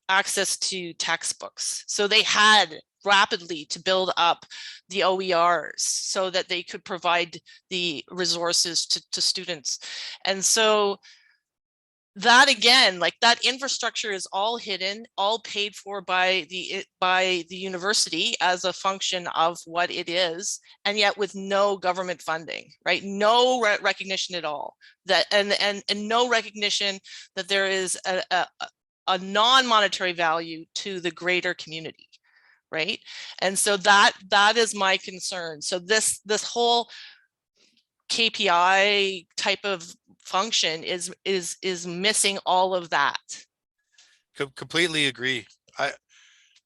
access to textbooks. So they had rapidly to build up the OERs so that they could provide the resources to students. And so that, again, like that infrastructure is all hidden, all paid for by the university as a function of what it is, and yet with no government funding, right? No recognition at all, that and no recognition that there is a non-monetary value to the greater community, right? And so that is my concern. So this whole KPI type of function is missing all of that. Completely agree.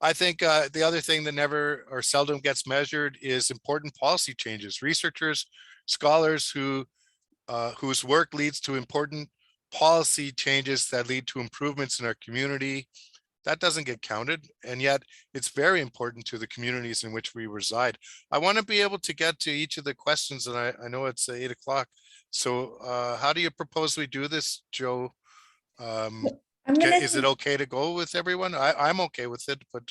I think the other thing that never or seldom gets measured is important policy changes. Researchers, scholars whose work leads to important policy changes that lead to improvements in our community, that doesn't get counted, and yet it's very important to the communities in which we reside. I want to be able to get to each of the questions, and I know it's 8 o'clock. So how do you propose we do this, Joe? Is it okay to go with everyone? I'm okay with it, but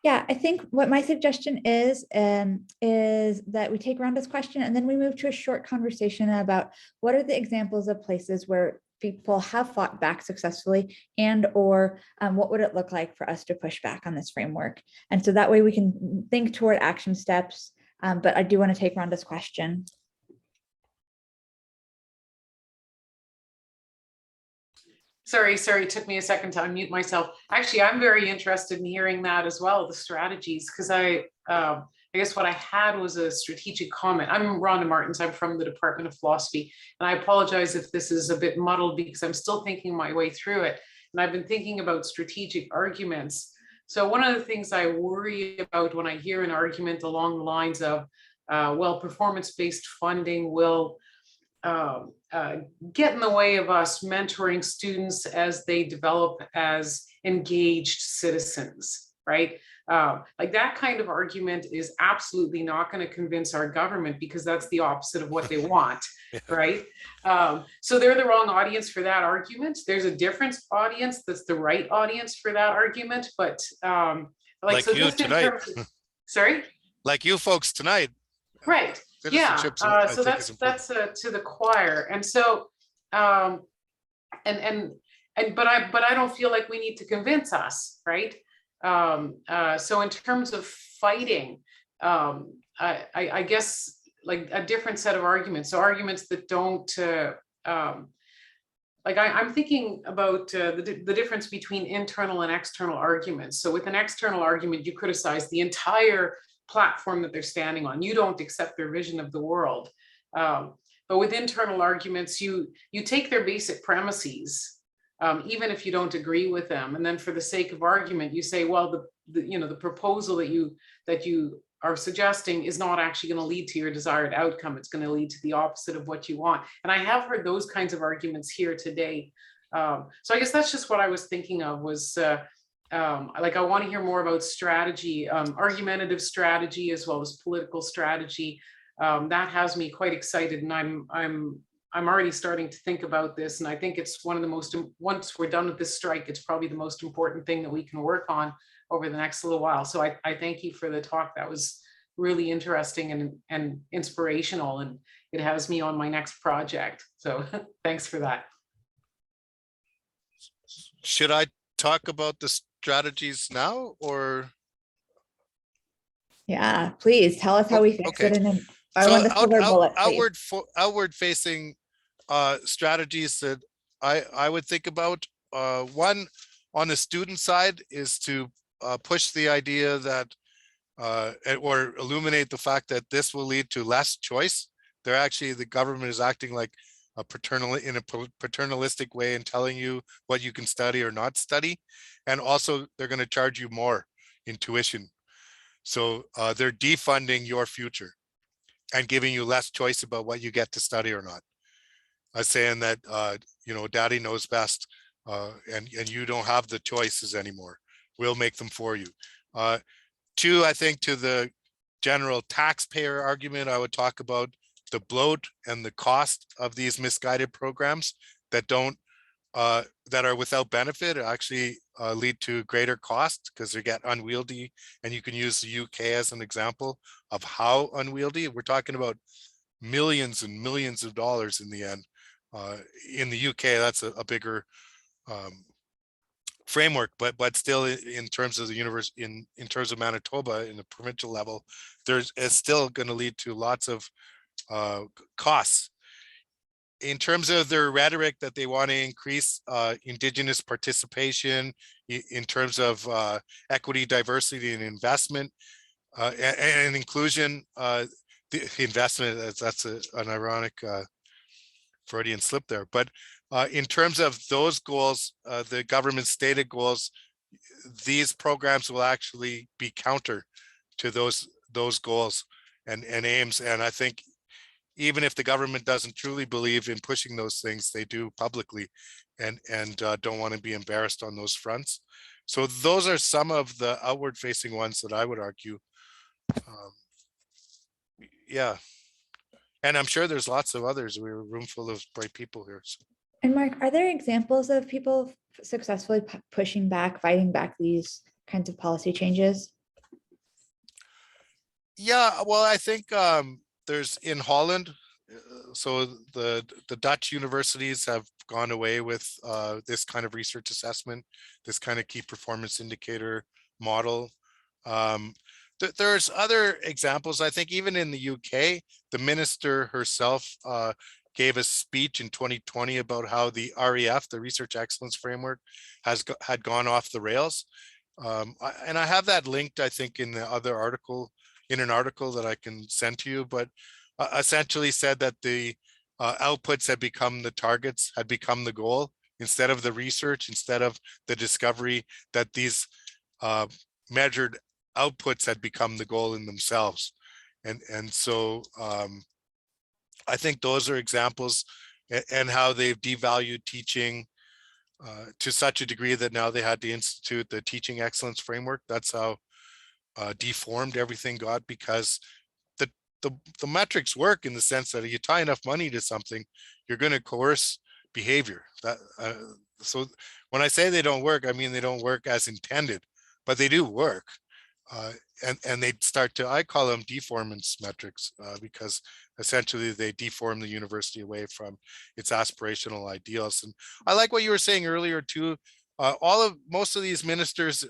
yeah, I think what my suggestion is that we take Rhonda's question and then we move to a short conversation about what are the examples of places where people have fought back successfully, and or what would it look like for us to push back on this framework. And so that way we can think toward action steps. But I do want to take Rhonda's question. Sorry, it took me a second to unmute myself. Actually, I'm very interested in hearing that as well, the strategies, because I guess what I had was a strategic comment. I'm Rhonda Martins, I'm from the Department of Philosophy, and I apologize if this is a bit muddled because I'm still thinking my way through it. And I've been thinking about strategic arguments. So one of the things I worry about when I hear an argument along the lines of, well, performance-based funding will get in the way of us mentoring students as they develop as engaged citizens, right? Like that kind of argument is absolutely not going to convince our government because that's the opposite of what they want, right? So they're the wrong audience for that argument. There's a different audience that's the right audience for that argument, but like so you tonight. Sorry? Like you folks tonight. Right. Yeah. So that's to the choir. And so but I don't feel like we need to convince us, right? So in terms of fighting, I guess like a different set of arguments. So arguments that don't like I'm thinking about the difference between internal and external arguments. So with an external argument, you criticize the entire platform that they're standing on. You don't accept their vision of the world. But with internal arguments, you take their basic premises, even if you don't agree with them. And then for the sake of argument, you say, well, the proposal that you are suggesting is not actually going to lead to your desired outcome. It's going to lead to the opposite of what you want. And I have heard those kinds of arguments here today. So I guess that's just what I was thinking of was, like, I want to hear more about strategy, argumentative strategy, as well as political strategy. That has me quite excited, and I'm already starting to think about this. And I think it's one of the most, once we're done with this strike, it's probably the most important thing that we can work on over the next little while. So I thank you for the talk. That was really interesting and inspirational, and it has me on my next project. So thanks for that. Should I talk about the strategies now, or? Yeah, please tell us how we fix okay. it. And then I want the silver bullet, please. Outward facing strategies that I would think about. One on the student side is to push the idea that or illuminate the fact that this will lead to less choice. The government is acting like a paternalistic way in telling you what you can study or not study. And also they're going to charge you more in tuition. So they're defunding your future and giving you less choice about what you get to study or not. Saying that, daddy knows best, and you don't have the choices anymore. We'll make them for you. Two, I think to the general taxpayer argument, I would talk about the bloat and the cost of these misguided programs that that are without benefit, actually lead to greater cost because they get unwieldy. And you can use the UK as an example of how unwieldy. We're talking about millions and millions of dollars in the end. In the UK, that's a bigger framework, but still in terms of the universe, in terms of Manitoba, in the provincial level, it's still going to lead to lots of costs. In terms of their rhetoric that they want to increase Indigenous participation, in terms of equity, diversity, and investment, and inclusion, the investment, that's an ironic Freudian slip there. But in terms of those goals, the government stated goals, these programs will actually be counter to those goals and aims. And I think even if the government doesn't truly believe in pushing those things, they do publicly and don't want to be embarrassed on those fronts. So those are some of the outward facing ones that I would argue. Yeah. And I'm sure there's lots of others. We're a room full of bright people here. So. And Mark, are there examples of people successfully pushing back, fighting back these kinds of policy changes? Yeah, well, I think there's in Holland, so the Dutch universities have gone away with this kind of research assessment, this kind of key performance indicator model. There's other examples. I think even in the UK, the minister herself gave a speech in 2020 about how the REF, the Research Excellence Framework, had gone off the rails. And I have that linked, I think, in the other article, in an article that I can send to you, but essentially said that the outputs had become the targets, had become the goal, instead of the research, instead of the discovery, that these measured outputs had become the goal in themselves. And so I think those are examples, and how they've devalued teaching to such a degree that now they had to institute the teaching excellence framework. That's how deformed everything got, because the metrics work in the sense that if you tie enough money to something, you're going to coerce behavior. So when I say they don't work, I mean they don't work as intended, but they do work. And they start to, I call them deformance metrics, because essentially they deform the university away from its aspirational ideals. And I like what you were saying earlier too. Most of these ministers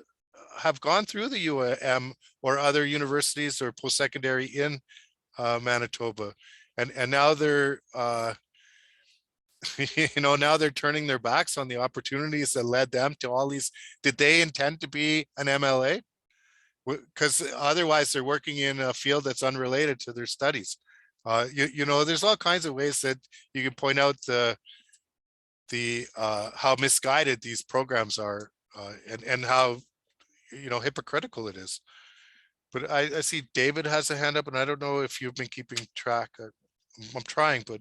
have gone through the UAM or other universities or post-secondary in Manitoba, and now they're now they're turning their backs on the opportunities that led them to all these. Did they intend to be an MLA? Because otherwise they're working in a field that's unrelated to their studies. There's all kinds of ways that you can point out the how misguided these programs are, and how hypocritical it is. But I see David has a hand up, and I don't know if you've been keeping track. I'm trying, but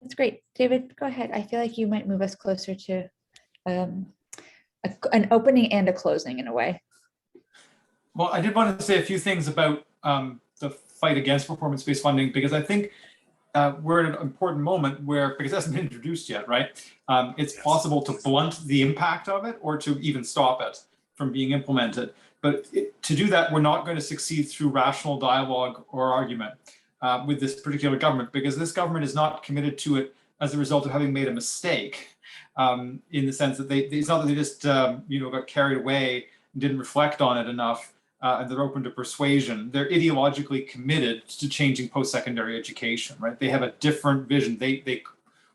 That's great. David, go ahead. I feel like you might move us closer to an opening and a closing in a way. Well, I did want to say a few things about the fight against performance-based funding, because I think we're at an important moment where, because it hasn't been introduced yet, right? It's possible to blunt the impact of it or to even stop it from being implemented. But to do that, we're not going to succeed through rational dialogue or argument with this particular government, because this government is not committed to it as a result of having made a mistake, in the sense that it's not that they just got carried away and didn't reflect on it enough, and they're open to persuasion. They're ideologically committed to changing post-secondary education, right? They have a different vision. They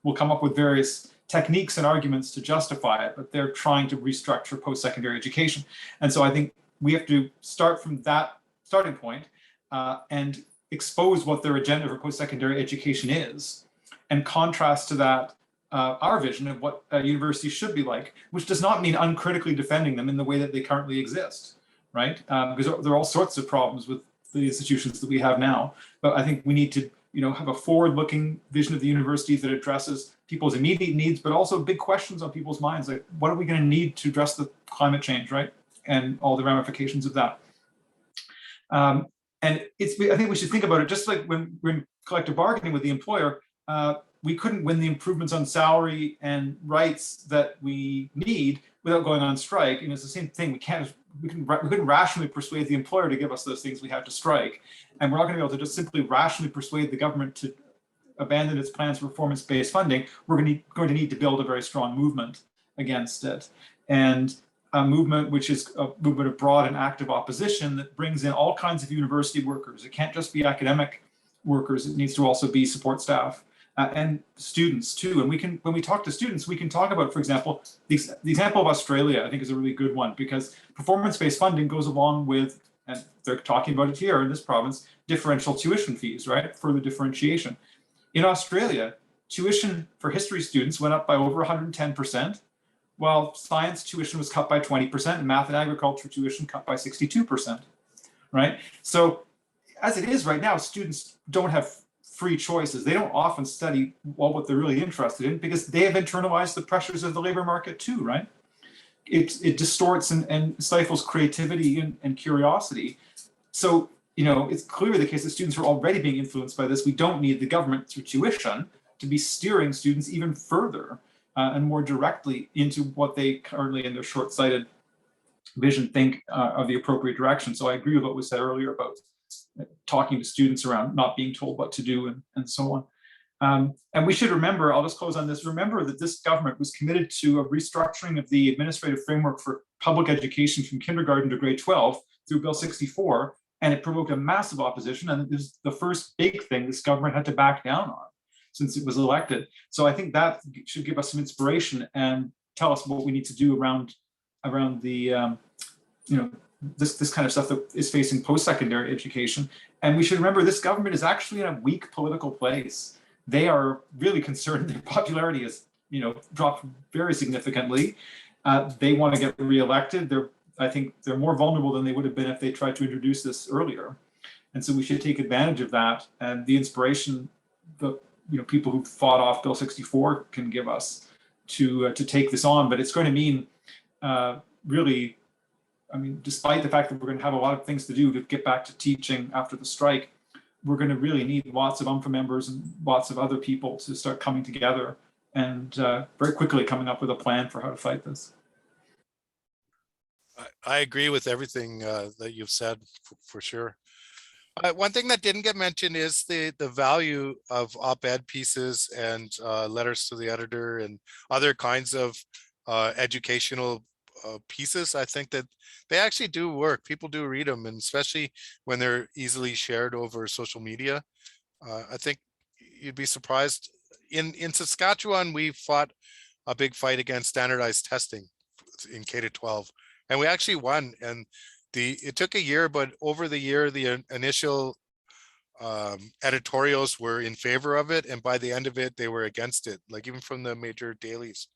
will come up with various techniques and arguments to justify it, but they're trying to restructure post-secondary education. And so I think we have to start from that starting point and expose what their agenda for post-secondary education is, and contrast to that our vision of what a university should be like, which does not mean uncritically defending them in the way that they currently exist, right? Because there are all sorts of problems with the institutions that we have now. But I think we need to have a forward-looking vision of the universities that addresses people's immediate needs, but also big questions on people's minds, like what are we going to need to address the climate change, right? And all the ramifications of that. And I think we should think about it just like when we're in collective bargaining with the employer. We couldn't win the improvements on salary and rights that we need without going on strike. It's the same thing. We couldn't rationally persuade the employer to give us those things. We had to strike, and we're not going to be able to just simply rationally persuade the government to abandon its plans for performance-based funding. We're going to need to build a very strong movement against it, and a movement which is a movement of broad and active opposition that brings in all kinds of university workers. It can't just be academic workers. It needs to also be support staff. And students too. And when we talk to students, we can talk about, for example, the example of Australia, I think is a really good one, because performance-based funding goes along with, and they're talking about it here in this province, differential tuition fees, right? Further differentiation. In Australia, tuition for history students went up by over 110%, while science tuition was cut by 20%, and math and agriculture tuition cut by 62%, right? So as it is right now, students don't have free choices. They don't often study what they're really interested in, because they have internalized the pressures of the labor market too, right? It distorts and stifles creativity and curiosity. So, it's clearly the case that students are already being influenced by this. We don't need the government through tuition to be steering students even further and more directly into what they currently, in their short-sighted vision, think of the appropriate direction. So I agree with what was said earlier about talking to students around not being told what to do and so on. And we should remember, I'll just close on this, remember that this government was committed to a restructuring of the administrative framework for public education from kindergarten to grade 12 through Bill 64, and it provoked a massive opposition, and it was the first big thing this government had to back down on since it was elected. So I think that should give us some inspiration and tell us what we need to do around the this kind of stuff that is facing post-secondary education. And we should remember this government is actually in a weak political place. They are really concerned their popularity has dropped very significantly. They want to get reelected. I think they're more vulnerable than they would have been if they tried to introduce this earlier. And so we should take advantage of that and the inspiration that people who fought off Bill 64 can give us to take this on. But it's going to mean really, despite the fact that we're going to have a lot of things to do to get back to teaching after the strike, we're going to really need lots of UMFA members and lots of other people to start coming together and very quickly coming up with a plan for how to fight this. I agree with everything that you've said for sure. One thing that didn't get mentioned is the value of op-ed pieces and letters to the editor and other kinds of educational pieces. I think that they actually do work. People do read them, and especially when they're easily shared over social media. I think you'd be surprised, in Saskatchewan, we fought a big fight against standardized testing in K to 12, and we actually won. And it took a year, but over the year, the initial editorials were in favor of it, and by the end of it, they were against it, like even from the major dailies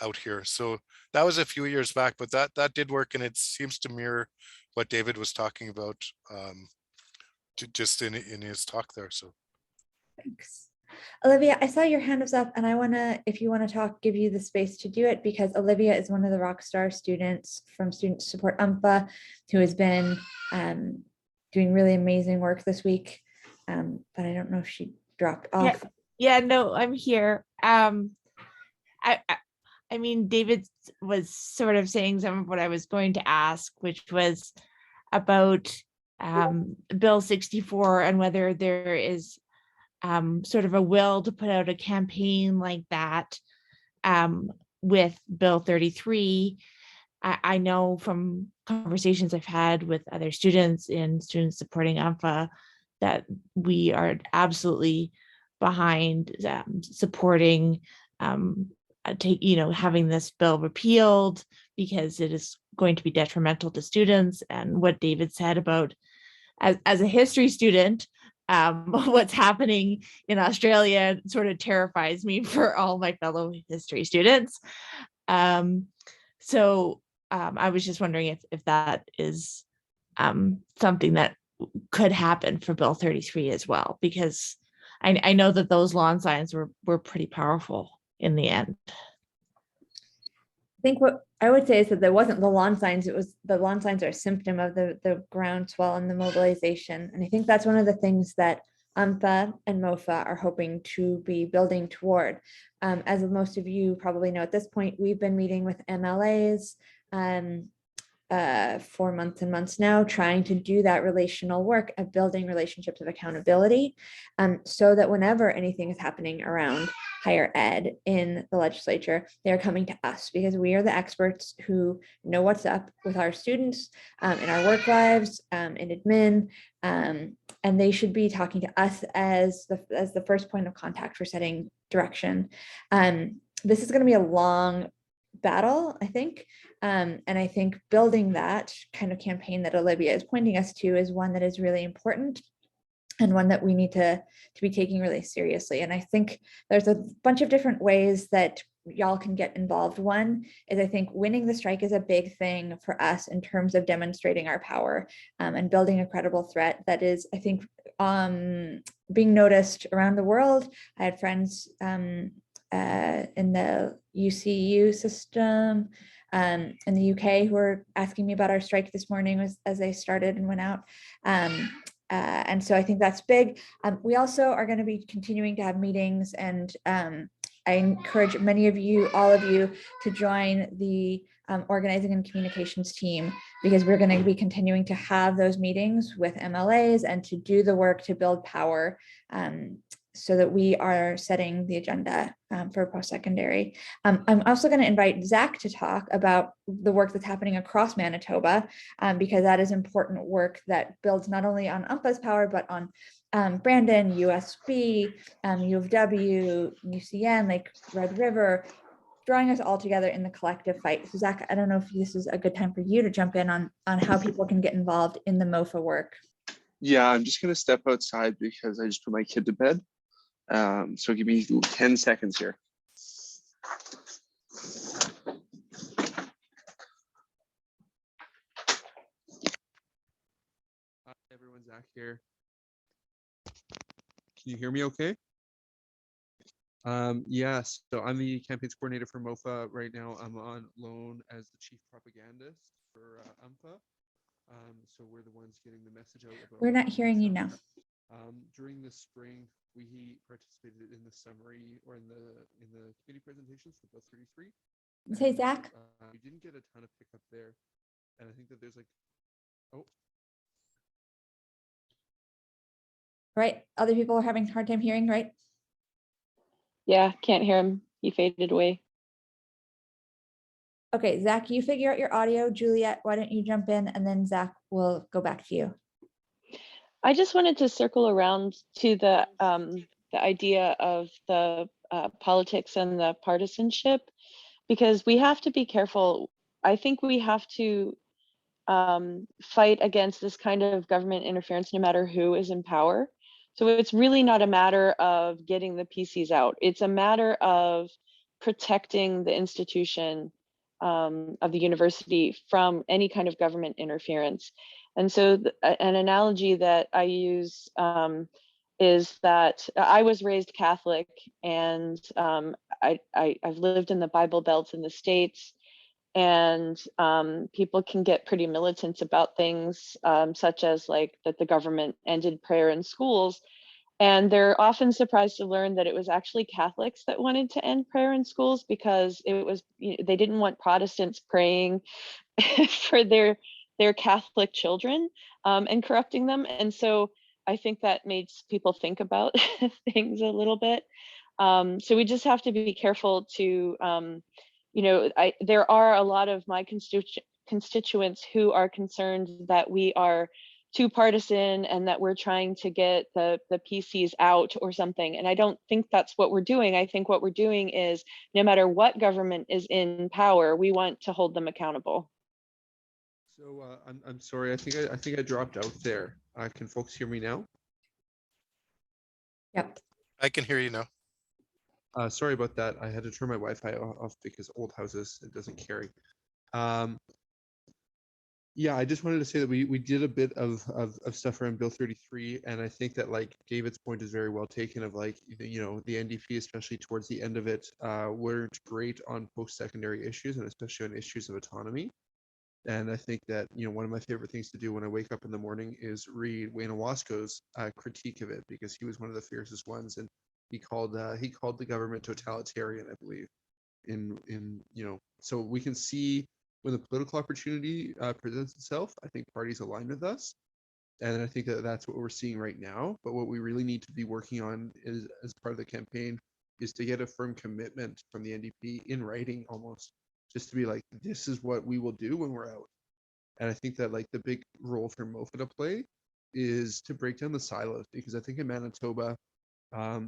out here. So that was a few years back, but that did work, and it seems to mirror what David was talking about just in his talk there. So Thanks. Olivia, I saw your hand was up and I want to, if you want to talk, give you the space to do it, because Olivia is one of the rockstar students from Student Support UMPA who has been doing really amazing work this week. But I don't know if she dropped off. Yeah, no, I'm here. I mean, David was sort of saying some of what I was going to ask, which was about Bill 64 and whether there is sort of a will to put out a campaign like that with Bill 33. I know from conversations I've had with other students in Students Supporting UMPA that we are absolutely behind supporting having this bill repealed, because it is going to be detrimental to students. And what David said about as a history student, what's happening in Australia sort of terrifies me for all my fellow history students. So I was just wondering if that is something that could happen for Bill 33 as well, because I know that those lawn signs were pretty powerful in the end. I think what I would say is that there wasn't the lawn signs, it was the lawn signs are a symptom of the groundswell and the mobilization. And I think that's one of the things that UMPA and MOFA are hoping to be building toward. As most of you probably know at this point, we've been meeting with MLAs for months and months now, trying to do that relational work of building relationships of accountability, so that whenever anything is happening around higher ed in the legislature, they're coming to us because we are the experts who know what's up with our students in our work lives, in admin, and they should be talking to us as the first point of contact for setting direction. This is going to be a long battle, I think. And I think building that kind of campaign that Olivia is pointing us to is one that is really important and one that we need to be taking really seriously. And I think there's a bunch of different ways that y'all can get involved. One is, I think winning the strike is a big thing for us in terms of demonstrating our power and building a credible threat that is, I think, being noticed around the world. I had friends in the UCU system in the UK who were asking me about our strike this morning as they started and went out. And so I think that's big. We also are going to be continuing to have meetings, and I encourage many of you, all of you, to join the organizing and communications team, because we're going to be continuing to have those meetings with MLAs and to do the work to build power, so that we are setting the agenda for post-secondary. I'm also going to invite Zach to talk about the work that's happening across Manitoba, because that is important work that builds not only on UMPA's power, but on Brandon, USB, U of W, UCN, like Red River, drawing us all together in the collective fight. So Zach, I don't know if this is a good time for you to jump in on how people can get involved in the MOFA work. Yeah, I'm just going to step outside because I just put my kid to bed. So give me 10 seconds here. Hi, everyone, Zach here. Can you hear me okay? Yes, so I'm the campaigns coordinator for MOFA right now. I'm on loan as the chief propagandist for UMPA. So we're the ones getting the message out about. We're not hearing you now. During the spring, we participated in the summary or in the committee presentations for Bill 33. Say, Zach. We didn't get a ton of pickup there, and I think that there's like, oh. Right, other people are having a hard time hearing, right? Yeah, can't hear him. He faded away. Okay, Zach, you figure out your audio. Juliet, why don't you jump in, and then Zach will go back to you. I just wanted to circle around to the idea of the politics and the partisanship, because we have to be careful. I think we have to fight against this kind of government interference no matter who is in power. So it's really not a matter of getting the PCs out. It's a matter of protecting the institution of the university from any kind of government interference. And so an analogy that I use is that I was raised Catholic, and I've lived in the Bible Belt in the States, and people can get pretty militant about things such as like that the government ended prayer in schools. And they're often surprised to learn that it was actually Catholics that wanted to end prayer in schools, because it was, they didn't want Protestants praying for their Catholic children and corrupting them. And so I think that makes people think about things a little bit. So we just have to be careful to, there are a lot of my constituents who are concerned that we are too partisan and that we're trying to get the PCs out or something. And I don't think that's what we're doing. I think what we're doing is, no matter what government is in power, we want to hold them accountable. So I'm sorry. I think I dropped out there. Can folks hear me now? Yep. I can hear you now. Sorry about that. I had to turn my Wi-Fi off because old houses, it doesn't carry. Yeah, I just wanted to say that we did a bit of stuff around Bill 33, and I think that like David's point is very well taken of like, the NDP, especially towards the end of it, weren't great on post-secondary issues, and especially on issues of autonomy. And I think that, one of my favorite things to do when I wake up in the morning is read Wayne Owasco's critique of it, because he was one of the fiercest ones, and he called the government totalitarian, I believe. So we can see when the political opportunity presents itself, I think parties align with us. And I think that that's what we're seeing right now. But what we really need to be working on is, as part of the campaign, is to get a firm commitment from the NDP in writing, almost, just to be like, this is what we will do when we're out. And I think that like the big role for MOFA to play is to break down the silos, because I think in Manitoba,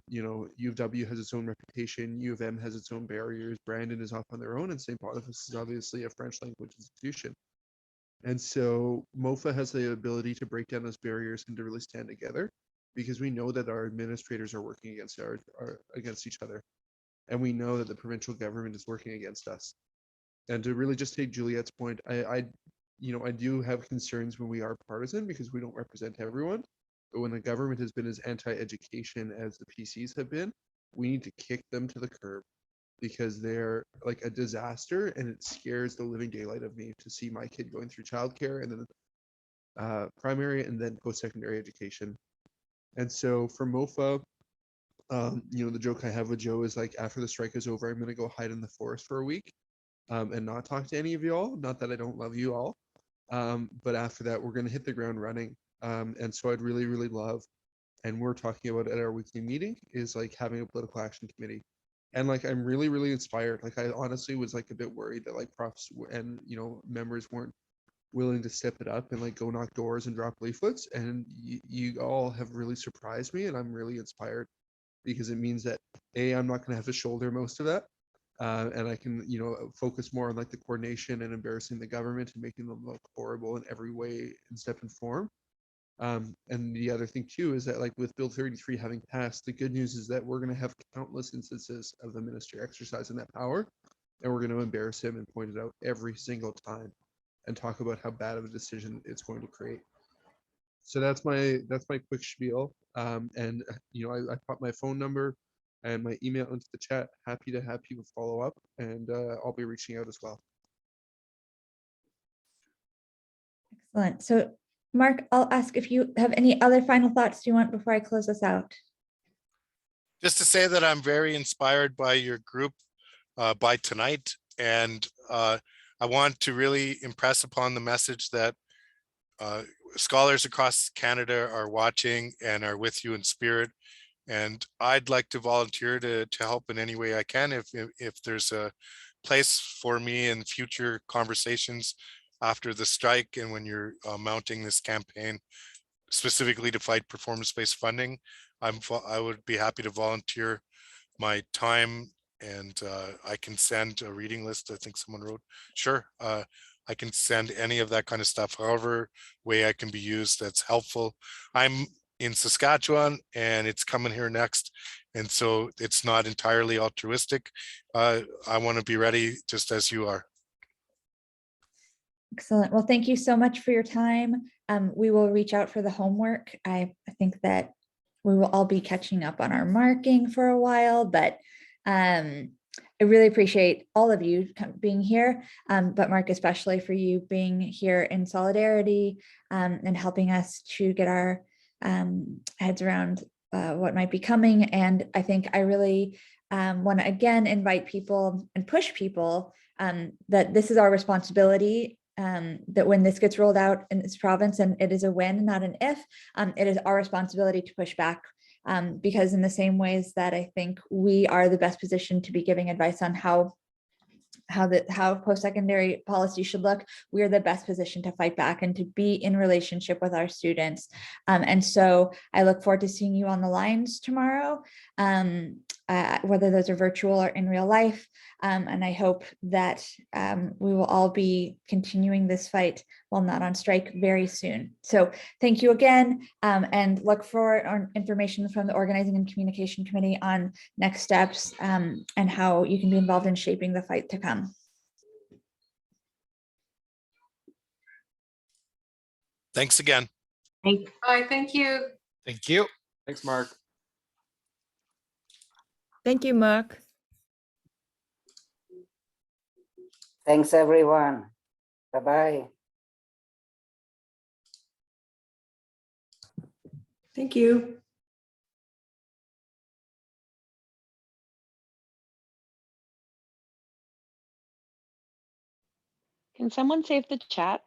U of W has its own reputation, U of M has its own barriers, Brandon is off on their own, and St. Boniface is obviously a French language institution. And so MOFA has the ability to break down those barriers and to really stand together, because we know that our administrators are working against each other. And we know that the provincial government is working against us. And to really just take Juliette's point, I do have concerns when we are partisan, because we don't represent everyone. But when the government has been as anti-education as the PCs have been, we need to kick them to the curb, because they're like a disaster, and it scares the living daylight of me to see my kid going through childcare and then primary and then post-secondary education. And so for MOFA, the joke I have with Joe is like, after the strike is over, I'm going to go hide in the forest for a week and not talk to any of you all. Not that I don't love you all, but after that, we're going to hit the ground running. And so I'd really, really love, and we're talking about at our weekly meeting, is like having a political action committee. And like, I'm really, really inspired. Like, I honestly was like a bit worried that like profs and, members weren't willing to step it up and like go knock doors and drop leaflets. And you all have really surprised me, and I'm really inspired, because it means that I'm not going to have to shoulder most of that. And I can, focus more on like the coordination and embarrassing the government and making them look horrible in every way and step and form. And the other thing too is that like with Bill 33 having passed, the good news is that we're going to have countless instances of the minister exercising that power, and we're going to embarrass him and point it out every single time and talk about how bad of a decision it's going to create. So that's my quick spiel. And I put my phone number and my email into the chat. Happy to have people follow up, and I'll be reaching out as well. Excellent. So Mark, I'll ask if you have any other final thoughts you want before I close this out. Just to say that I'm very inspired by your group by tonight. And I want to really impress upon the message that scholars across Canada are watching and are with you in spirit. And I'd like to volunteer to help in any way I can if there's a place for me in future conversations after the strike, and when you're mounting this campaign specifically to fight performance-based funding. I would be happy to volunteer my time, and I can send a reading list. I think someone wrote, sure. I can send any of that kind of stuff, however way I can be used that's helpful. I'm in Saskatchewan and it's coming here next. And so it's not entirely altruistic. I want to be ready just as you are. Excellent. Well, thank you so much for your time. We will reach out for the homework. I think that we will all be catching up on our marking for a while, but I really appreciate all of you being here, but Mark, especially for you being here in solidarity and helping us to get our heads around what might be coming. And I think I really want to again invite people and push people that this is our responsibility, that when this gets rolled out in this province, and it is a when, not an if, it is our responsibility to push back. Because in the same ways that I think we are the best position to be giving advice on how post-secondary policy should look, we are the best position to fight back and to be in relationship with our students. And so I look forward to seeing you on the lines tomorrow, whether those are virtual or in real life. And I hope that we will all be continuing this fight while not on strike very soon. So thank you again, and look for information from the Organizing and Communication Committee on next steps and how you can be involved in shaping the fight to come. Thanks again. Bye, thank you. Thank you. Thanks, Mark. Thank you, Mark. Thanks, everyone. Bye-bye. Thank you. Can someone save the chat?